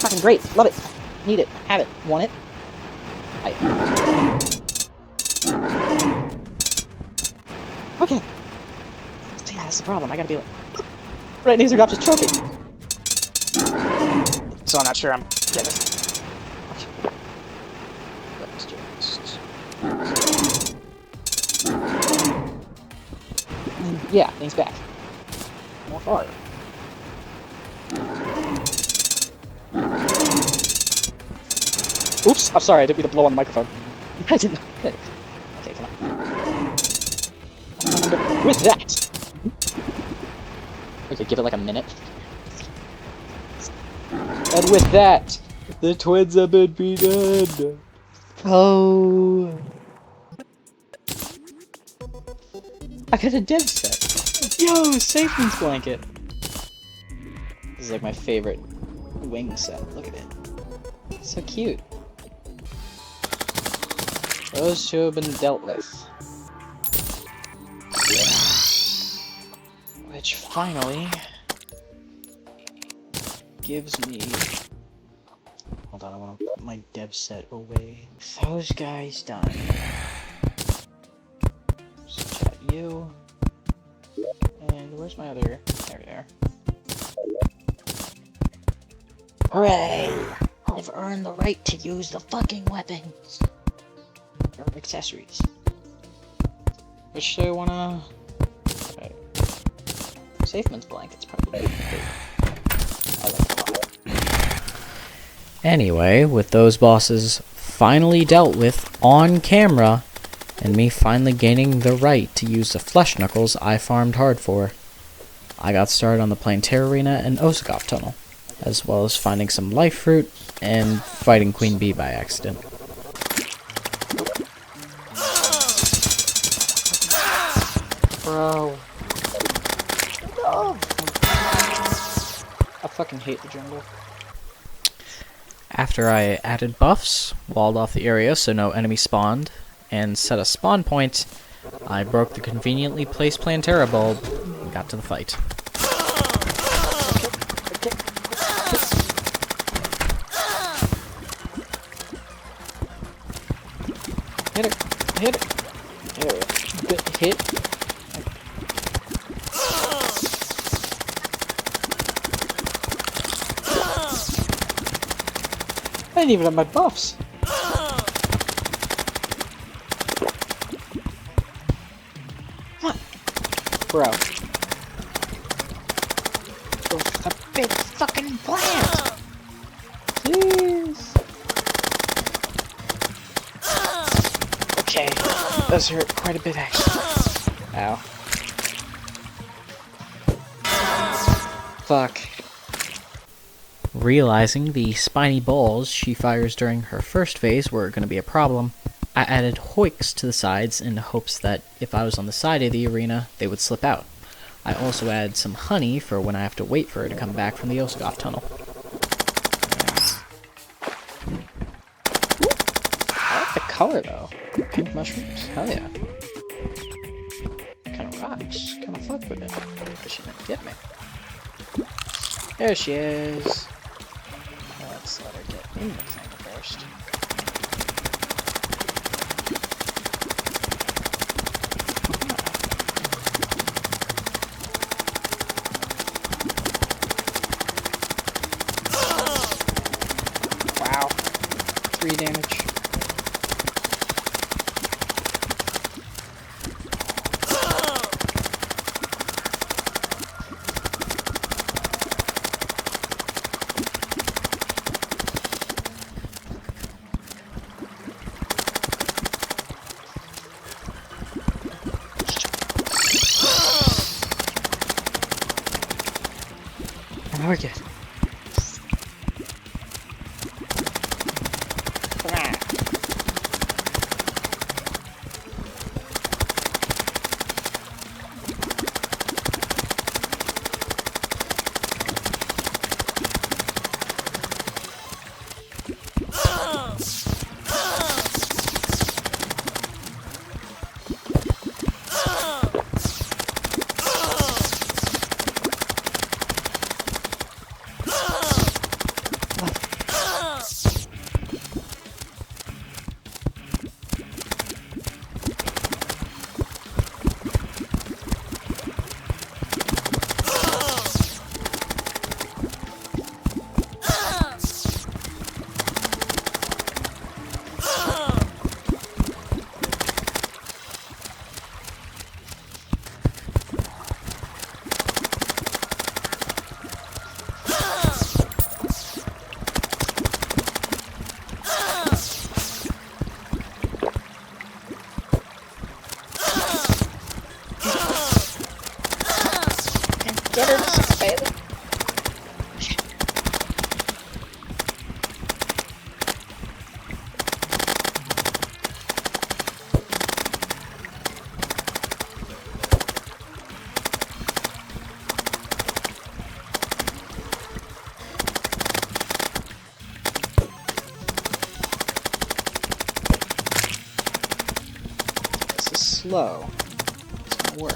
Fucking great. Love it. Need it. Have it. Want it. Okay. Yeah, that's the problem. I gotta be like... Right, needs to drop his trophy. So I'm not sure I'm getting this. Okay. Let's just... Yeah, he's back. More fire. Oops, I'm sorry, I didn't mean to blow on the microphone. I didn't. Okay, come on. With that! Okay, give it like a minute. And with that, the twins have been beaten! Oh! I got a dev set! Yo, Satan's blanket! This is like my favorite wing set. Look at it. It's so cute. Those two have been dealt with. Which finally gives me... Hold on, I want to put my dev set away. Those guys done. So chat you. And where's my other... There we are. Hooray! I've earned the right to use the fucking weapons. Or accessories. Which do I wanna... Okay. Safeman's blanket's probably good. I like it a lot. Anyway, with those bosses finally dealt with on camera, and me finally gaining the right to use the flesh knuckles I farmed hard for, I got started on the playing Terraria and Osagov Tunnel, as well as finding some life fruit and fighting Queen Bee by accident. Bro. No. I fucking hate the jungle. After I added buffs, walled off the area so no enemy spawned, and set a spawn point, I broke the conveniently placed Plantera bulb and got to the fight. Hit it. Hit it. There we go. Good hit. I didn't even have my buffs. What? Bro. It's a big fucking plant! Jeez. Okay, those hurt quite a bit actually. Ow. Fuck. Realizing the spiny balls she fires during her first phase were going to be a problem, I added hoiks to the sides in hopes that if I was on the side of the arena, they would slip out. I also added some honey for when I have to wait for her to come back from the Osagov tunnel. I like the color though. Pink mushrooms. Hell yeah. Kind of rocks. Kind of fuck with it. But she didn't get me. There she is. Let's let her get in the thing first. Wow. 3 damage. We're good. Get her, baby. This is slow. It's gonna work.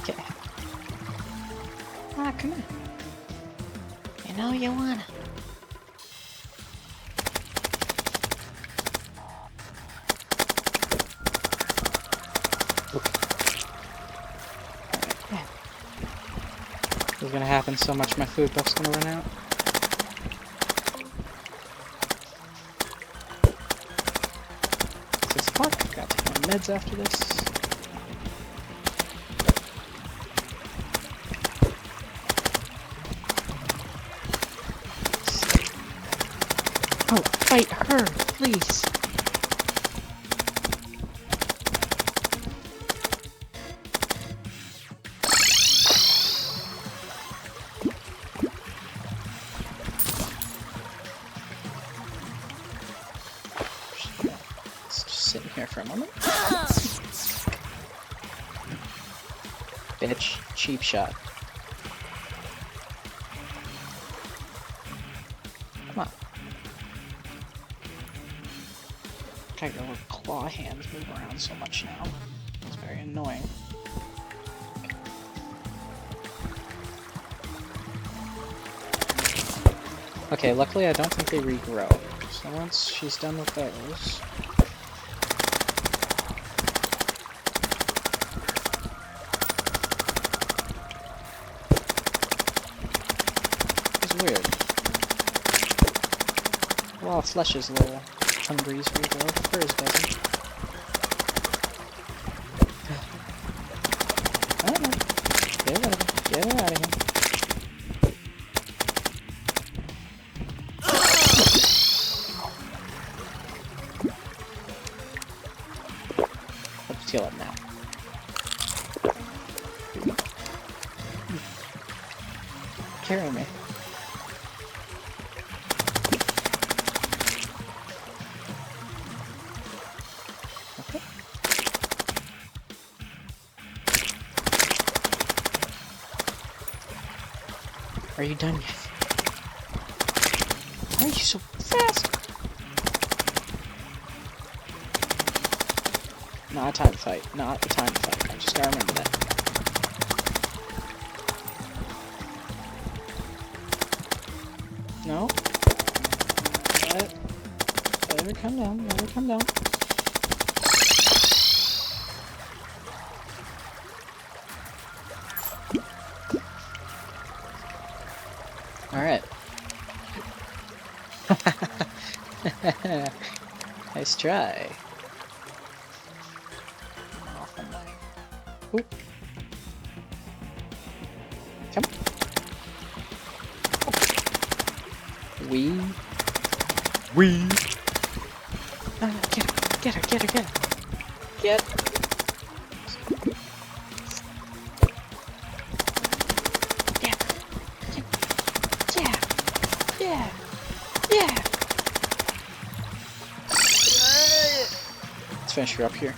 Okay. Ah, come on. You know you wanna. This is gonna happen so much my food buff's gonna run out. It's 6 o'clock. Got to take my meds after this. Oh, fight her, please. Let's just sit in here for a moment. Bitch, cheap shot. Come on. God, your little claw hands move around so much now. It's very annoying. Okay, luckily I don't think they regrow. So once she's done with those... It's weird. Well, flesh is a little hungry, so regrow. Hers doesn't. I don't know. Get rid of her. Get her out of here. Let's heal up now. carry me. Okay. Are you done yet? Why are you so fast? Not a time to fight. Not a time to fight. I just gotta remember that. No? Let her come down. Let her come down. Alright. Nice try. Oop. Come. We. Get her. Get her. Get her. Get her. Get. Yeah. Let's finish her up here.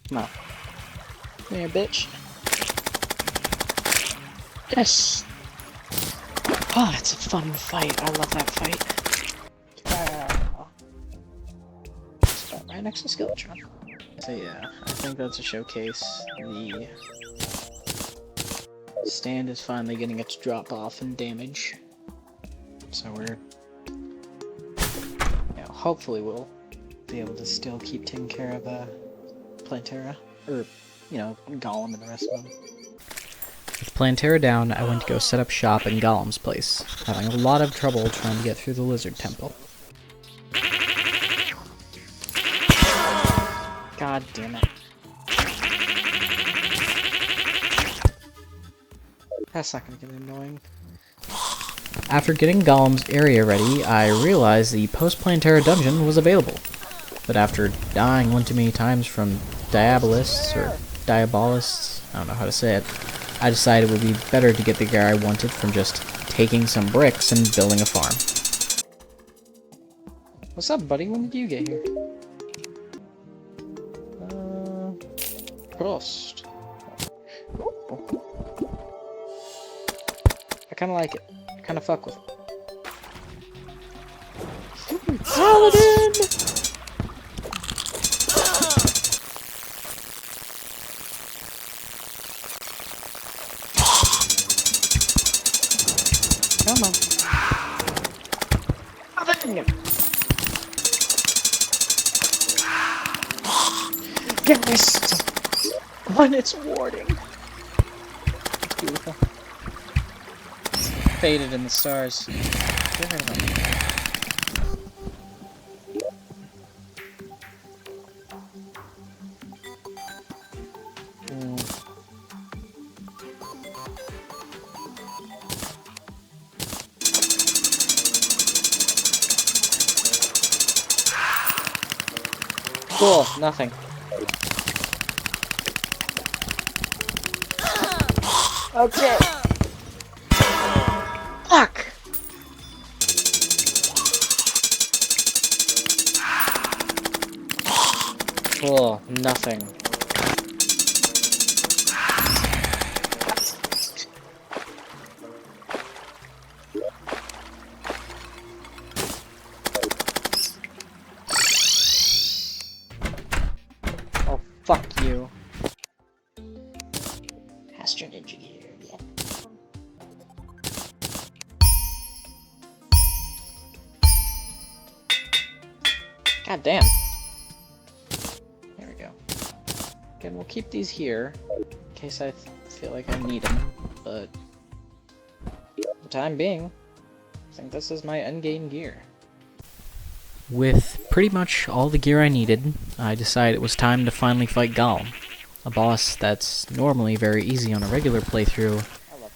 Come on. Come here, bitch. Yes! Oh, it's a fun fight. I love that fight. Start right next to Skilletron. So yeah, I think that's a showcase. The stand is finally getting its drop off in damage. So we're... yeah, hopefully we'll be able to still keep taking care of Plantera, or, you know, Golem and the rest of them. With Plantera down, I went to go set up shop in Golem's place, having a lot of trouble trying to get through the Lizard Temple. God damn it. That's not gonna get annoying. After getting Golem's area ready, I realized the post-Plantera dungeon was available. But after dying one too many times from Diabolists, or Diabolists, I don't know how to say it, I decided it would be better to get the gear I wanted from just taking some bricks and building a farm. What's up, buddy? When did you get here? Prost. I kinda like it. I kinda fuck with it. Paladin! Come on. Get missed! On its warding. It's beautiful. Faded in the stars. Get rid of them. Cool, nothing. Okay. Fuck! Cool, nothing. Oh, fuck you. Astro Ninja Gear, yeah. God damn. There we go. Again, we'll keep these here in case I feel like I need them, but for the time being, I think this is my endgame gear. With pretty much all the gear I needed, I decided it was time to finally fight Golem, a boss that's normally very easy on a regular playthrough,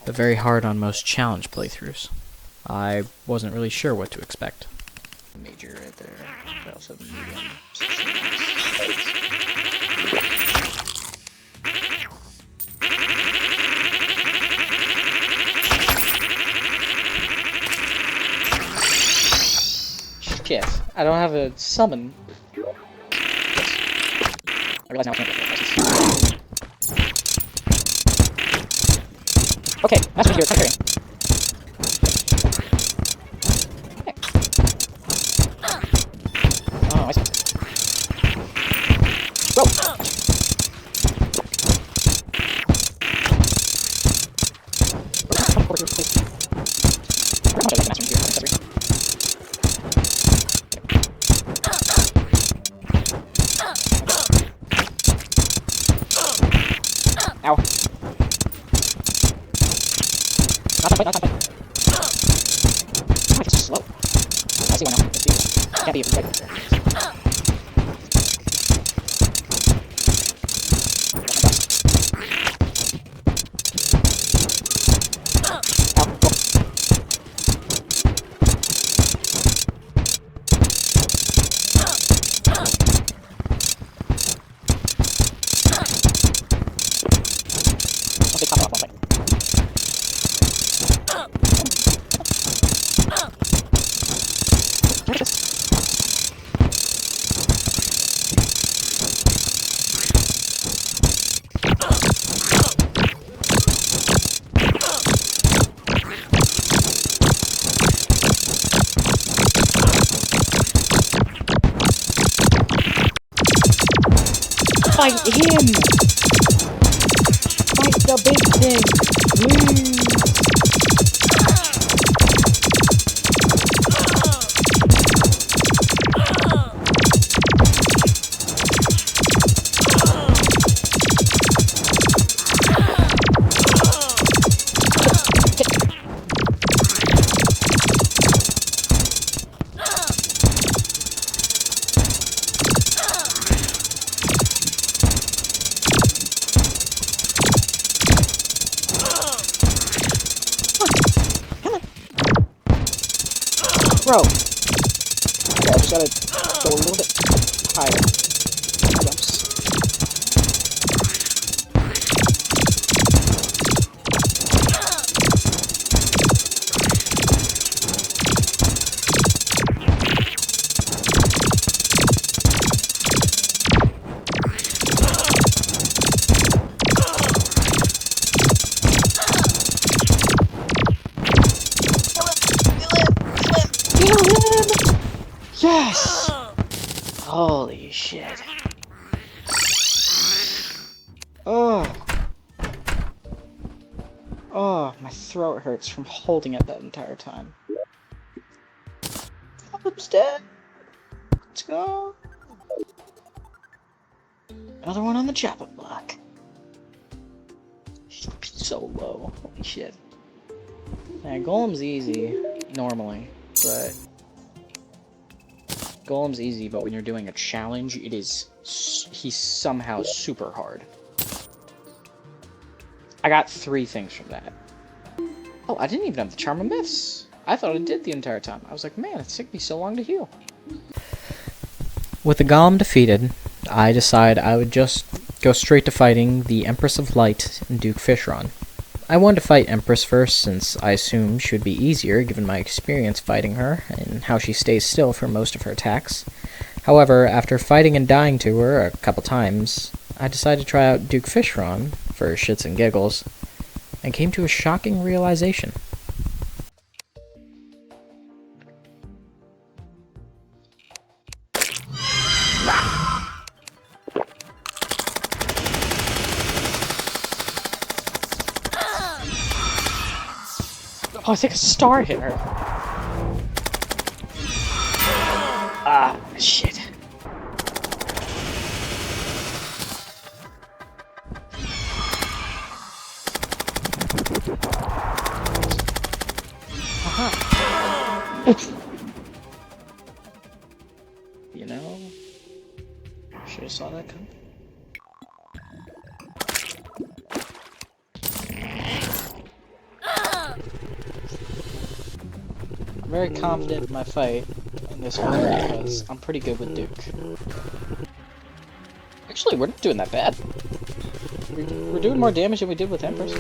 but very hard on most challenge playthroughs. I wasn't really sure what to expect. the major right there. I also have a medium. Shit, I don't have a summon. I realize now I can't get it. Okay, Master here, Terraria. Oh, I see. Whoa! Come over here, please. How much I like the Master here, accessory. Ow. Not that fight, not that fight. Oh, it's just slow. I see why now. Let's see. Can't be even right. Fight him! Fight the big thing! Please! Bro! Okay, I just gotta go a little bit higher. Jumps. Yes! Holy shit. Oh. Oh, my throat hurts from holding it that entire time. Philip's dead. Let's go. Another one on the chopping block. So low. Holy shit. Yeah, Golem's easy, normally, but... Golem's easy, but when you're doing a challenge, it is... he's somehow super hard. I got 3 things from that. Oh, I didn't even have the Charm of Myths. I thought it did the entire time. I was like, man, it took me so long to heal. With the Golem defeated, I decided I would just go straight to fighting the Empress of Light and Duke Fishron. I wanted to fight Empress first, since I assumed she would be easier given my experience fighting her, and how she stays still for most of her attacks. However, after fighting and dying to her a couple times, I decided to try out Duke Fishron, for shits and giggles, and came to a shocking realization. Oh, I think a star hit her. Ah, shit. You know, should have saw that coming. I'm very confident in my fight, in this one because I'm pretty good with Duke. Actually, we're not doing that bad. We're doing more damage than we did with Empress.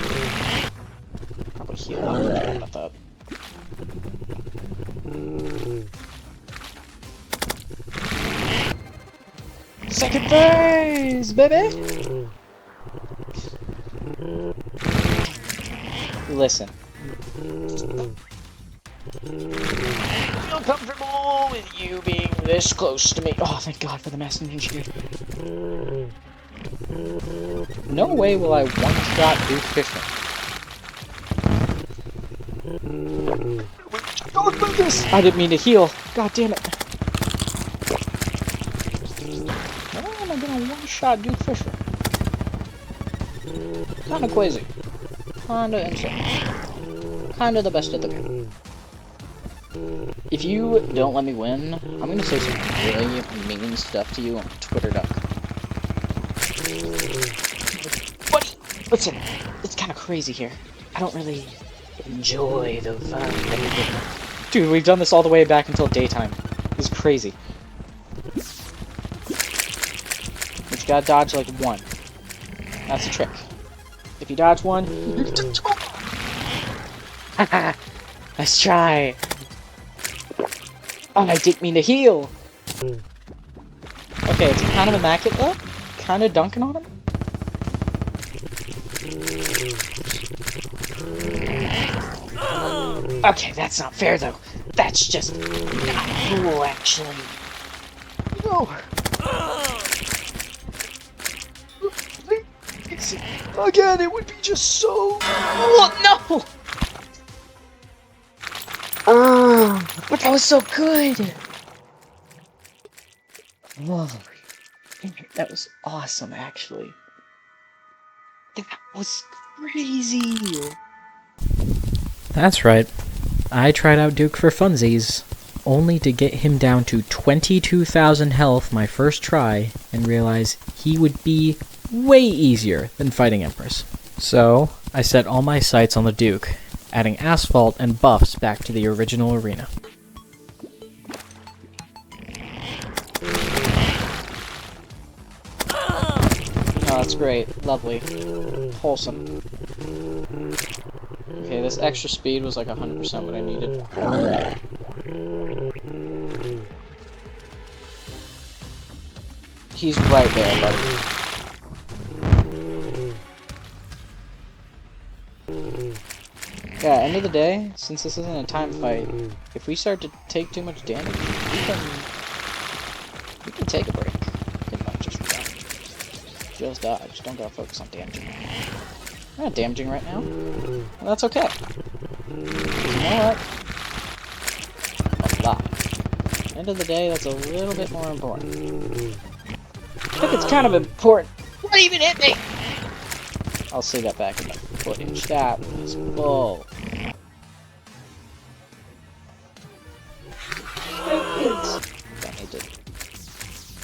Probably heal up about that. Second phase, baby! Listen. I feel comfortable with you being this close to me. Oh, thank God for the Master Ninja gear. No way will I one-shot Duke Fisher. Don't move this! I didn't mean to heal. God damn it. Why am I gonna one-shot Duke Fisher? Kinda crazy. Kinda insane. Kinda the best of the game. If you don't let me win, I'm gonna say some really mean stuff to you on Twitter.com. Buddy, listen, it's kinda crazy here. I don't really enjoy the vibe. Dude, we've done this all the way back until daytime. It's crazy. But you gotta dodge like one. That's the trick. If you dodge one, let's try. Oh, I didn't mean to heal. Okay, it's kind of immaculate though. Kind of dunking on him. Okay, that's not fair though. That's just not cool, actually. No. Again, it would be just so. Oh no! But that was so good. Whoa, that was awesome, actually. That was crazy. That's right. I tried out Duke for funsies, only to get him down to 22,000 health my first try, and realize he would be way easier than fighting Empress. So, I set all my sights on the Duke, adding asphalt and buffs back to the original arena. Oh, that's great. Lovely. Wholesome. Okay, this extra speed was like 100% what I needed. He's right there, buddy. Yeah, end of the day, since this isn't a time fight, if we start to take too much damage, we can take a break. Pretty much just dodge. Don't gotta focus on damaging. We're not damaging right now. Well, that's okay. You know what? A lot. End of the day, that's a little bit more important. I think it's kind of important. What even hit me? I'll see that back in the footage. That was bull. Don't need to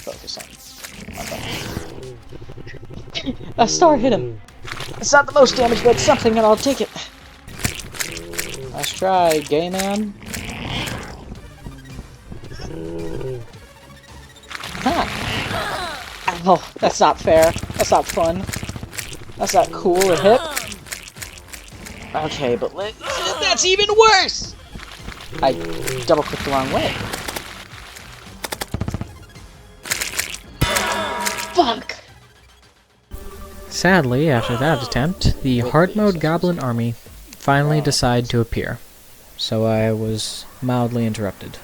focus on my buttons. A star hit him. It's not the most damage, but it's something, and I'll take it. Nice try, gay man. Huh. Oh, that's not fair. That's not fun. That's not cool or hip. Okay, but that's even worse! I double-clicked the wrong way. Fuck! Sadly, after that attempt, the hard mode goblin army finally decided to appear, so I was mildly interrupted.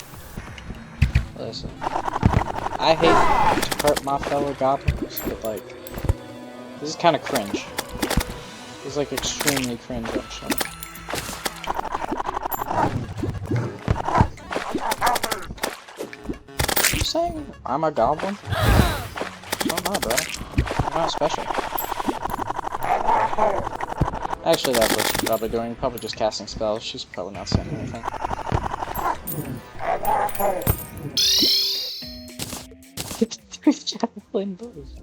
Listen, I hate to hurt my fellow goblins, but like, this is kind of cringe. It's like extremely cringe, actually. Are you saying I'm a goblin? Oh my, bro. I'm not special. Actually, that's what she's probably doing. Probably just casting spells. She's probably not saying anything. Three javelin bows.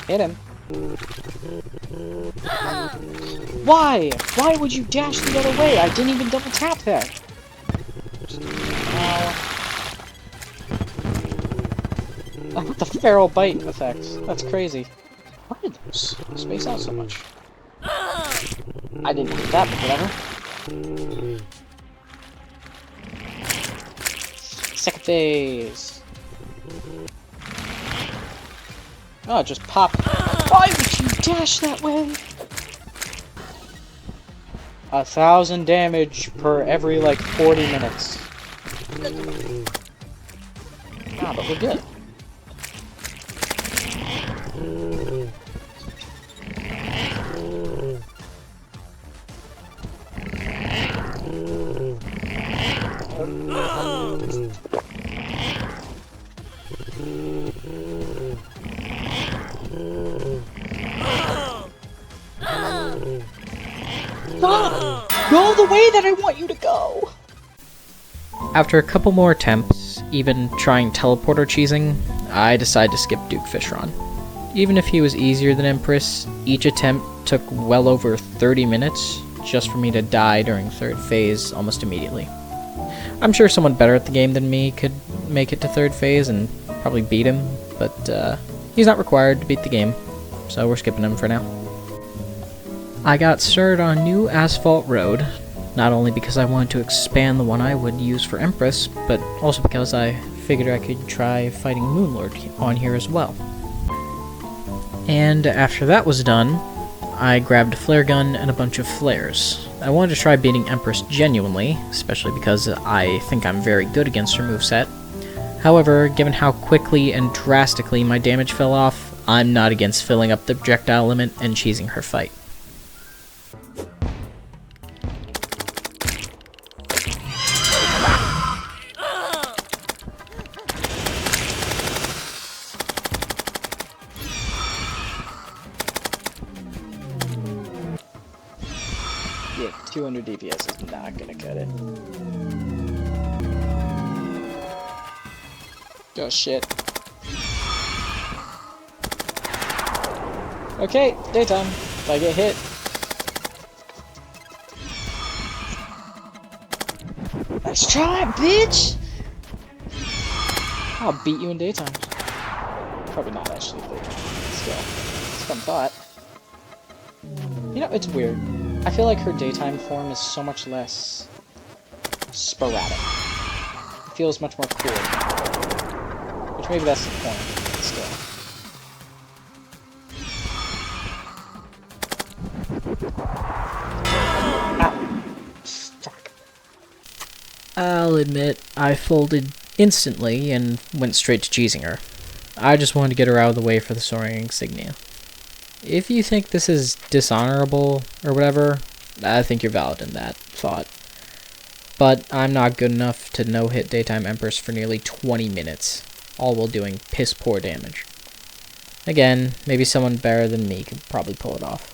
Hit him. Why? Why would you dash the other way? I didn't even double tap that. I want the feral bite effects. That's crazy. Why did those space out so much? I didn't need that, but whatever. Second phase. Oh, it just popped. Why would you dash that way? 1,000 damage per every, like, 40 minutes. Ah, but we're good. Stop! Go the way that I want you to go! After a couple more attempts, even trying teleporter cheesing, I decided to skip Duke Fishron. Even if he was easier than Empress, each attempt took well over 30 minutes just for me to die during third phase almost immediately. I'm sure someone better at the game than me could make it to third phase and probably beat him, but he's not required to beat the game, so we're skipping him for now. I got started on New Asphalt Road, not only because I wanted to expand the one I would use for Empress, but also because I figured I could try fighting Moonlord on here as well. And after that was done, I grabbed a flare gun and a bunch of flares. I wanted to try beating Empress genuinely, especially because I think I'm very good against her moveset. However, given how quickly and drastically my damage fell off, I'm not against filling up the projectile limit and cheesing her fight. Yeah, 200 DPS is not gonna cut it. Oh shit. Okay, daytime. If I get hit. Nice try, bitch! I'll beat you in daytime. Probably not actually, but still. It's a fun thought. You know, it's weird. I feel like her daytime form is so much less sporadic. It feels much more cool. Which maybe that's the point, but still. Ow. Fuck. I'll admit, I folded instantly and went straight to cheesing her. I just wanted to get her out of the way for the Soaring Insignia. If you think this is dishonorable or whatever, I think you're valid in that thought. But I'm not good enough to no-hit Daytime Empress for nearly 20 minutes, all while doing piss-poor damage. Again, maybe someone better than me could probably pull it off.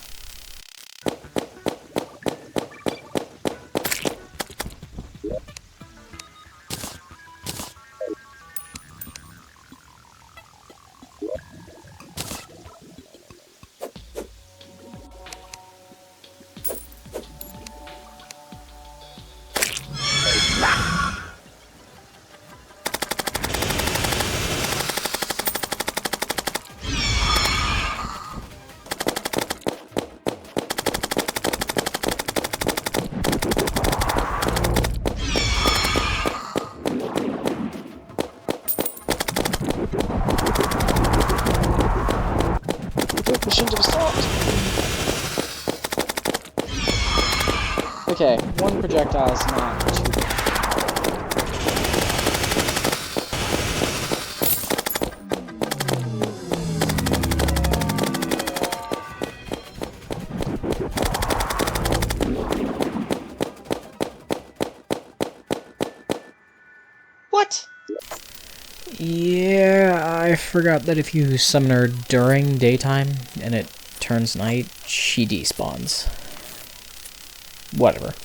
Okay, one projectile is not too bad. What? Yeah, I forgot that if you summon her during daytime and it turns night, she despawns. Whatever.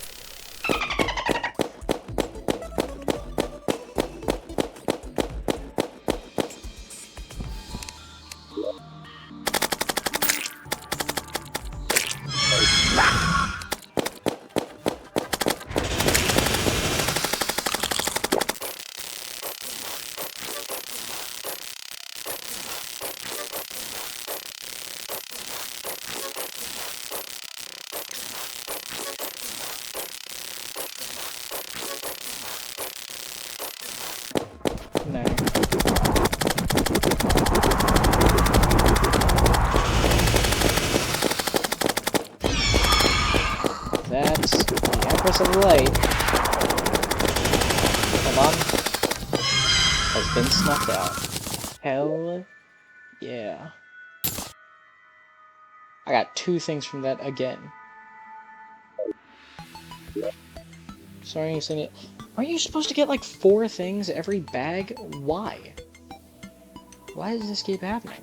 brightness of the light. Hold on. Has been snuffed out. Hell yeah. I got 2 things from that again. Sorry, it. Aren't you supposed to get like 4 things every bag? Why? Why does this keep happening?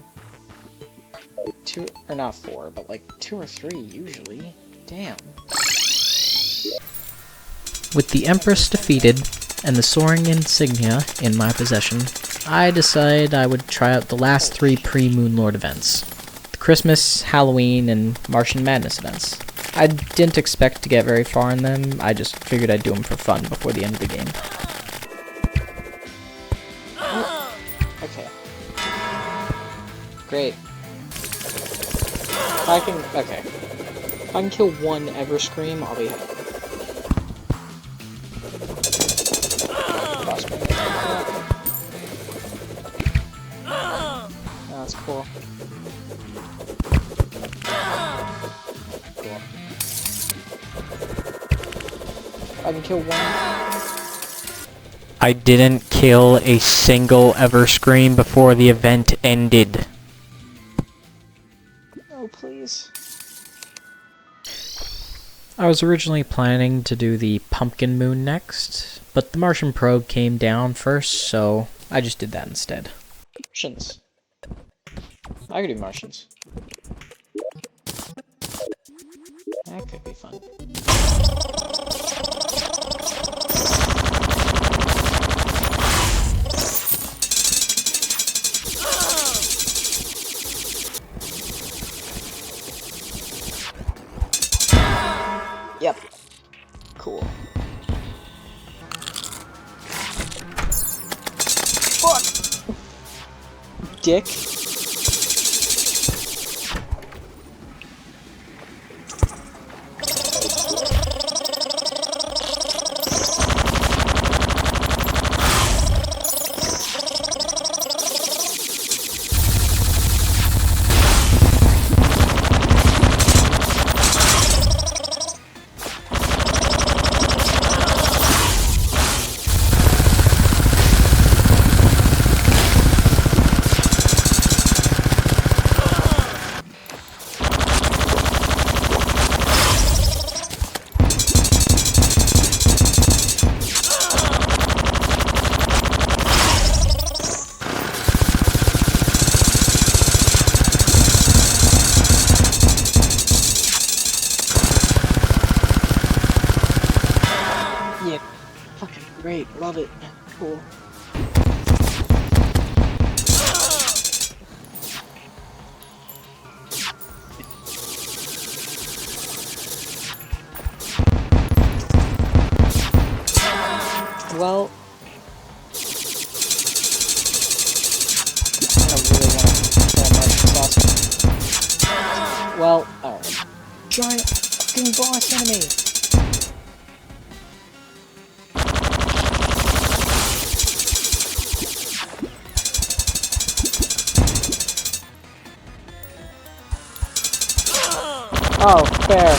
2, or not 4, but like 2 or 3 usually. Damn. With the Empress defeated and the soaring insignia in my possession, I decided I would try out the last 3 pre-Moon Lord events. The Christmas, Halloween, and Martian Madness events. I didn't expect to get very far in them, I just figured I'd do them for fun before the end of the game. Okay. Great. If I can... Okay. If I can kill 1 Everscream, I'll be happy. That's cool. Cool. I can kill 1. I didn't kill a single Everscream before the event ended. Oh, please. I was originally planning to do the Pumpkin Moon next, but the Martian probe came down first, so I just did that instead. Martians. I could do Martians. That could be fun. Yep. Cool. Fuck! Dick. Great, love it. Cool. Well, I don't really want to try Martian sauce. Well, alright. Giant fucking boss enemy! Oh, fair.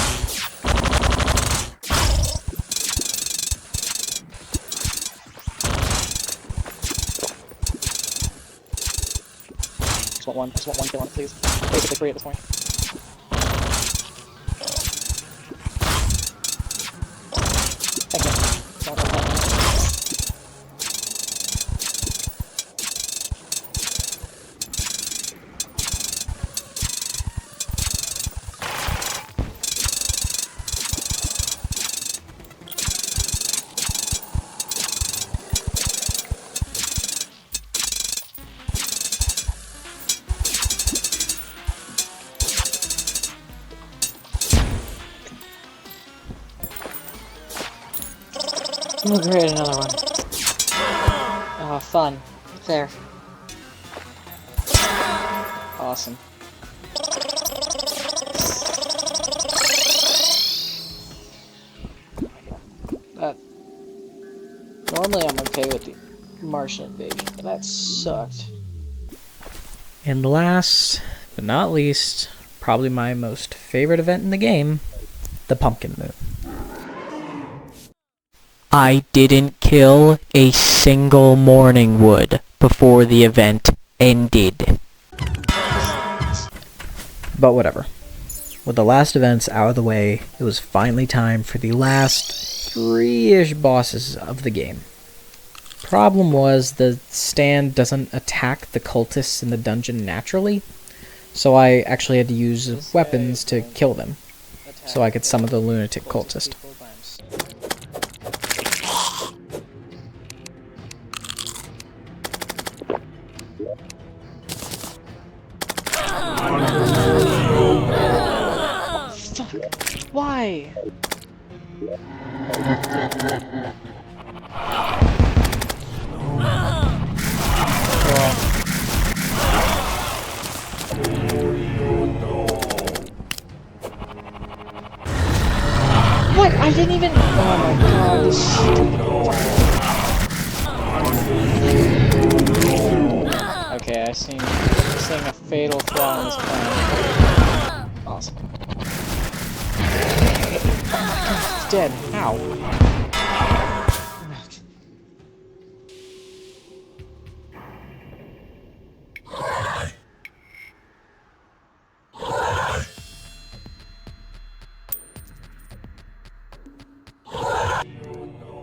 Just want one kill on it, please. Basically free at this point. Thank you. Don't let that. Oh great, another one. Oh, fun. There. Awesome. Normally I'm okay with the Martian invasion, but that sucked. And last, but not least, probably my most favorite event in the game, the Pumpkin Moon. I didn't kill a single morning wood before the event ended. But whatever. With the last events out of the way, it was finally time for the last 3-ish bosses of the game. Problem was, the stand doesn't attack the cultists in the dungeon naturally, so I actually had to use weapons to kill them, so I could summon the lunatic cultist. Why? What? I didn't even. Oh my god, this stupid. Okay, I'm seeing a fatal flaw in this plan. Awesome. Oh my god, it's dead. Ow.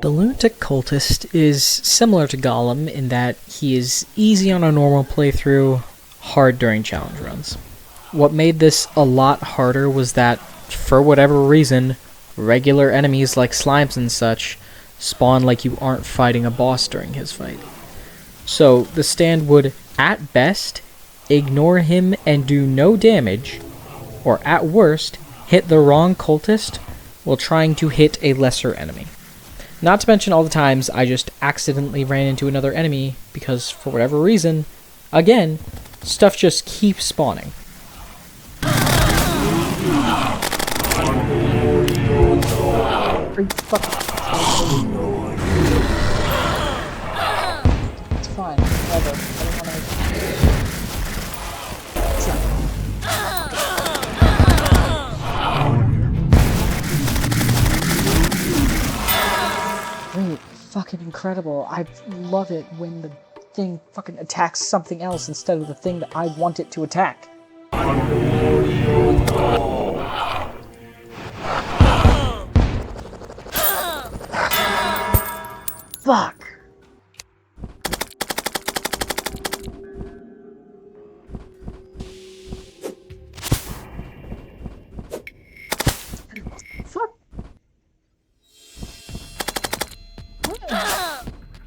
The lunatic cultist is similar to Gollum in that he is easy on a normal playthrough, hard during challenge runs. What made this a lot harder was that, for whatever reason, regular enemies like slimes and such spawn like you aren't fighting a boss during his fight. So the stand would, at best, ignore him and do no damage, or at worst, hit the wrong cultist while trying to hit a lesser enemy. Not to mention all the times I just accidentally ran into another enemy because, for whatever reason, again, stuff just keeps spawning. Are you fucking... It's fine, whatever. I don't wanna... Wait, fucking incredible. I love it when the thing fucking attacks something else instead of the thing that I want it to attack. Fuck! Fuck!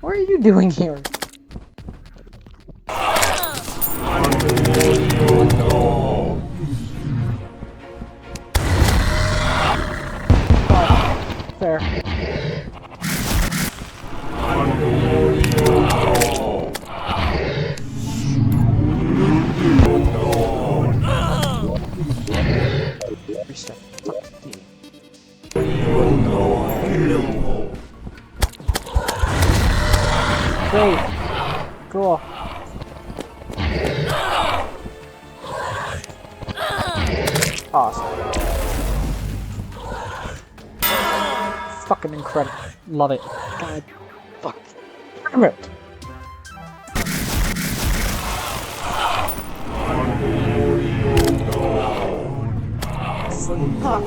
What are you doing here? Oh, fair. Restart. Fuck me. Great. Cool. Awesome. Fucking incredible. Love it. God. Fuck. Damn it. Fuck.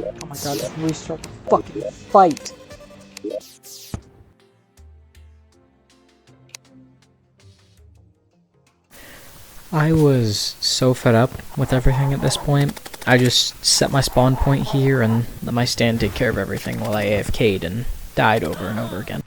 Oh my god, just restart the fucking fight. I was so fed up with everything at this point, I just set my spawn point here and let my stand take care of everything while I AFK'd and died over and over again.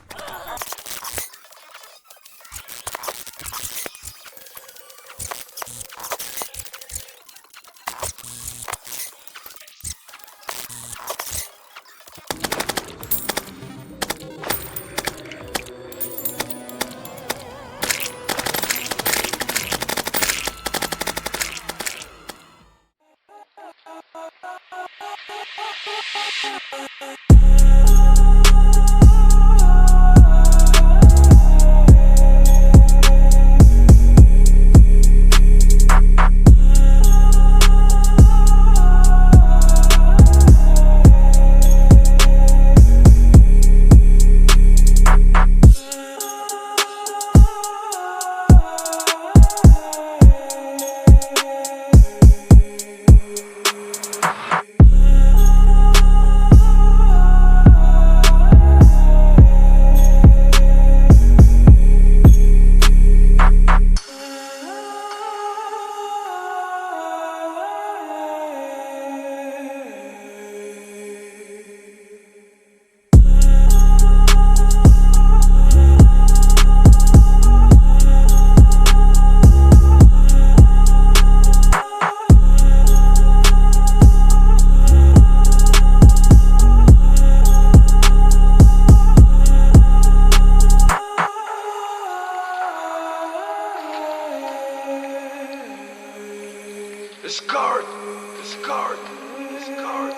Discard! Discard! Discard!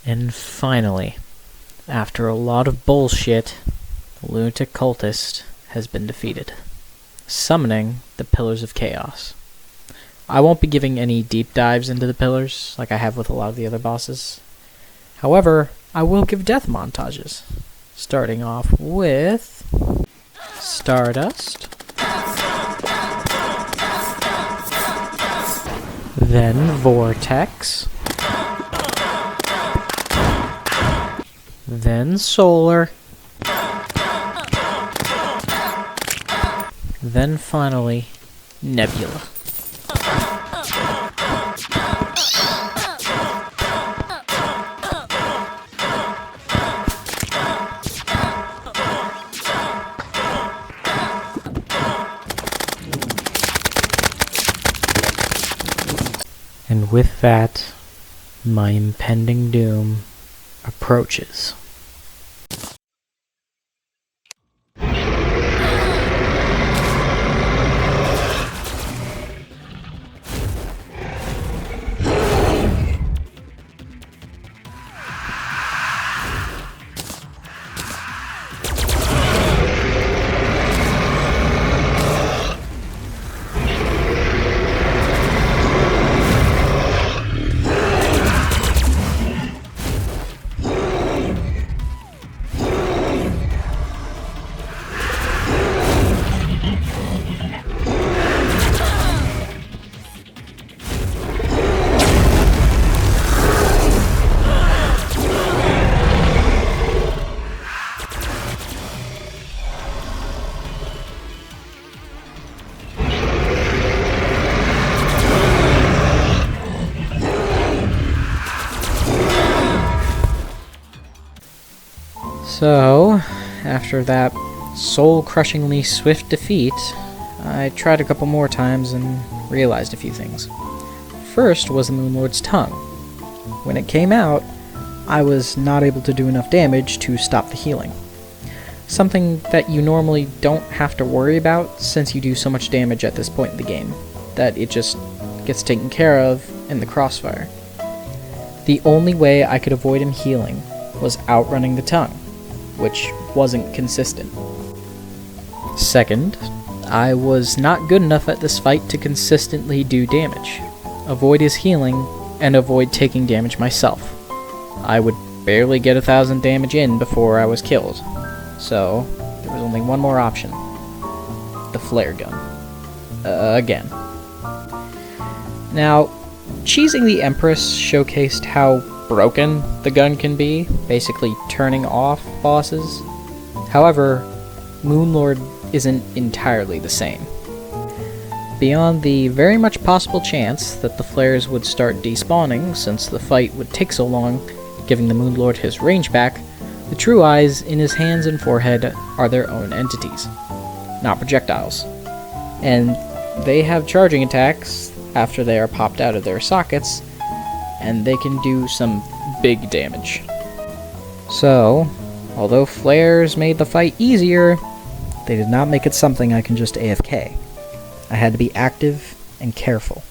And finally, after a lot of bullshit, the lunatic cultist has been defeated, summoning the Pillars of Chaos. I won't be giving any deep dives into the pillars like I have with a lot of the other bosses. However, I will give death montages, starting off with Stardust, then Vortex, then Solar, then finally Nebula. And with that, my impending doom approaches. So, after that soul-crushingly swift defeat, I tried a couple more times and realized a few things. First was the Moonlord's tongue. When it came out, I was not able to do enough damage to stop the healing. Something that you normally don't have to worry about since you do so much damage at this point in the game, that it just gets taken care of in the crossfire. The only way I could avoid him healing was outrunning the tongue, which wasn't consistent. Second, I was not good enough at this fight to consistently do damage, avoid his healing, and avoid taking damage myself. I would barely get 1,000 damage in before I was killed, so there was only one more option. The flare gun. Again. Now, cheesing the Empress showcased how broken the gun can be, basically turning off bosses. However, Moonlord isn't entirely the same. Beyond the very much possible chance that the flares would start despawning since the fight would take so long, giving the Moonlord his range back, the true eyes in his hands and forehead are their own entities, not projectiles. And they have charging attacks after they are popped out of their sockets, and they can do some big damage. So, although flares made the fight easier, they did not make it something I can just AFK. I had to be active and careful.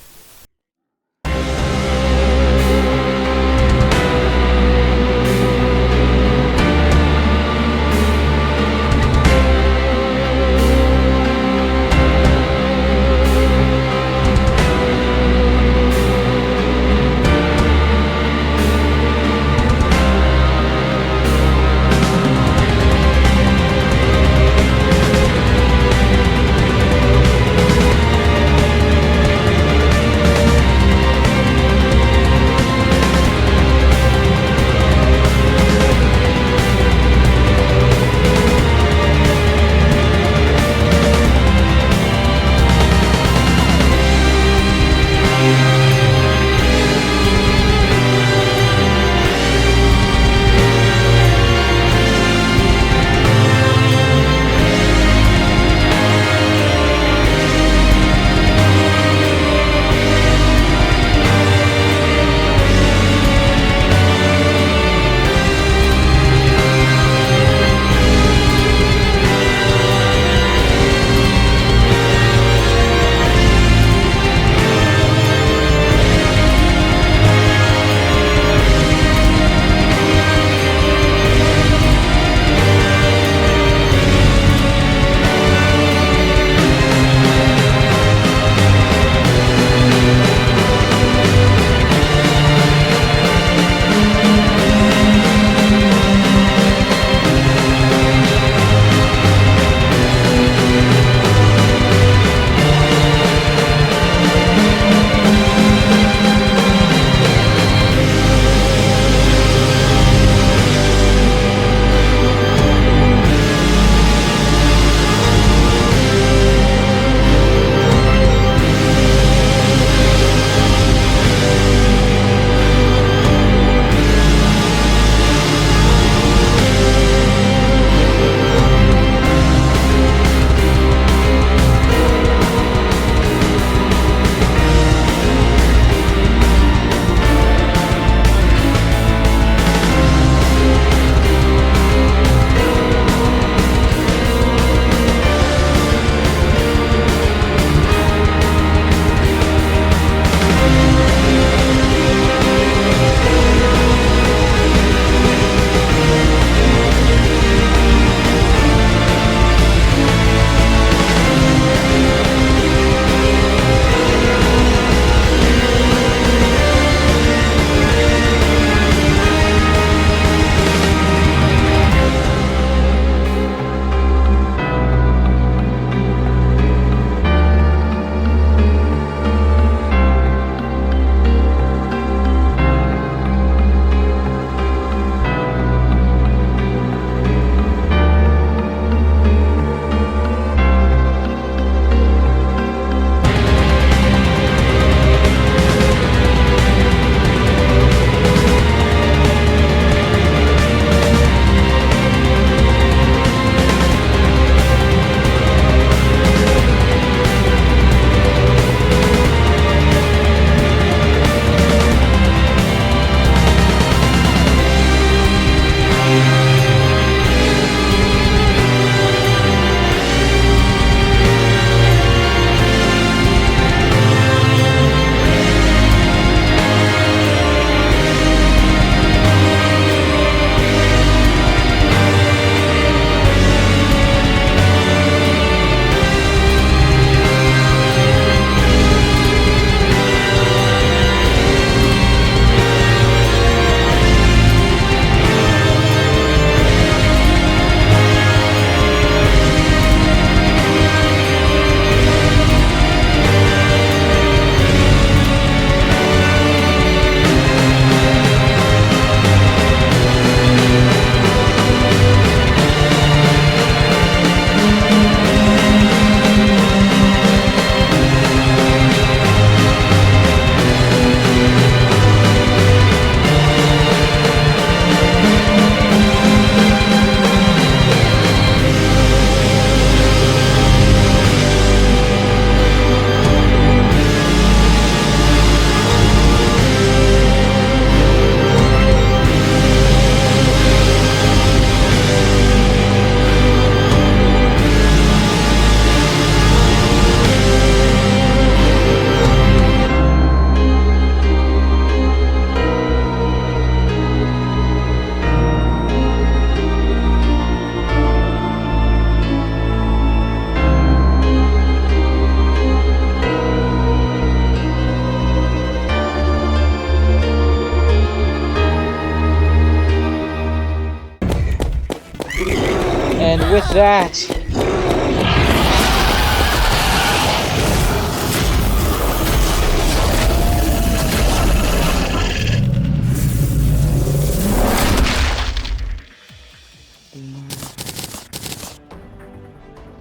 And with that,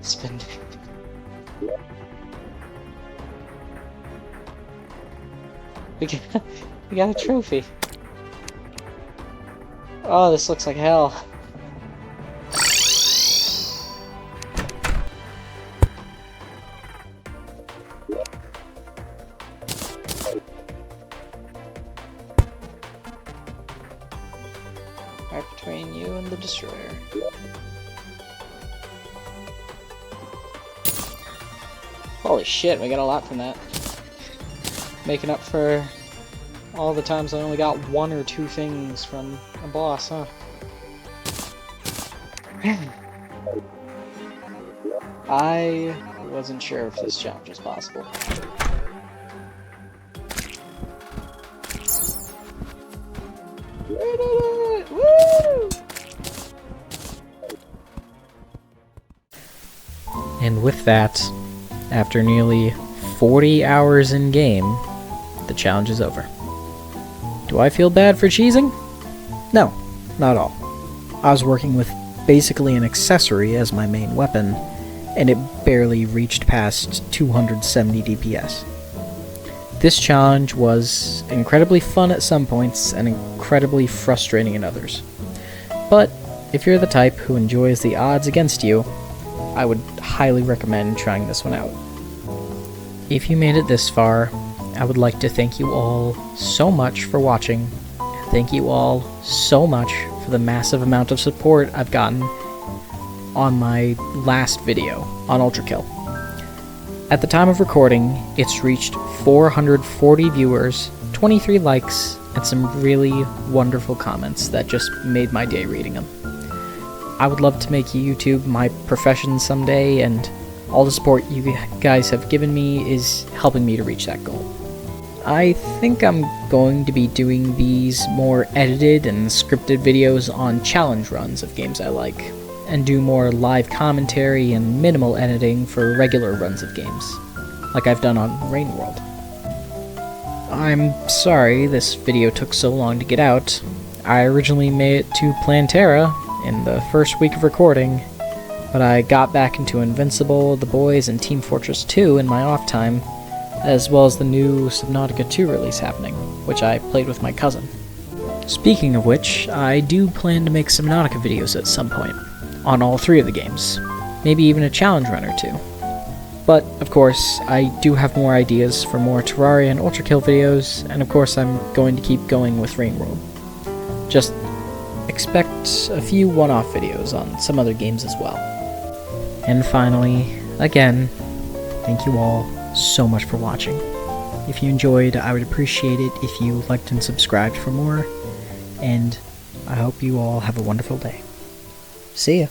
spin. We got a trophy. Oh, this looks like hell. Right between you and the destroyer. Holy shit, we got a lot from that. Making up for all the times I only got 1 or 2 things from a boss, huh? I wasn't sure if this challenge was possible. We did it! Woo! And with that, after nearly 40 hours in game, the challenge is over. Do I feel bad for cheesing? No, not at all. I was working with basically an accessory as my main weapon, and it barely reached past 270 DPS. This challenge was incredibly fun at some points and incredibly frustrating at others. But if you're the type who enjoys the odds against you, I would highly recommend trying this one out. If you made it this far, I would like to thank you all so much for watching, and thank you all so much for the massive amount of support I've gotten on my last video on Ultrakill. At the time of recording, it's reached 440 viewers, 23 likes, and some really wonderful comments that just made my day reading them. I would love to make YouTube my profession someday, and all the support you guys have given me is helping me to reach that goal. I think I'm going to be doing these more edited and scripted videos on challenge runs of games I like, and do more live commentary and minimal editing for regular runs of games, like I've done on Rain World. I'm sorry this video took so long to get out. I originally made it to Plantera in the first week of recording, but I got back into Invincible, The Boys, and Team Fortress 2 in my off time, as well as the new Subnautica 2 release happening, which I played with my cousin. Speaking of which, I do plan to make Subnautica videos at some point, on all 3 of the games, maybe even a challenge run or 2. But, of course, I do have more ideas for more Terraria and Ultrakill videos, and of course I'm going to keep going with Rain World. Just expect a few one-off videos on some other games as well. And finally, again, thank you all so much for watching. If you enjoyed, I would appreciate it if you liked and subscribed for more, and I hope you all have a wonderful day. See ya!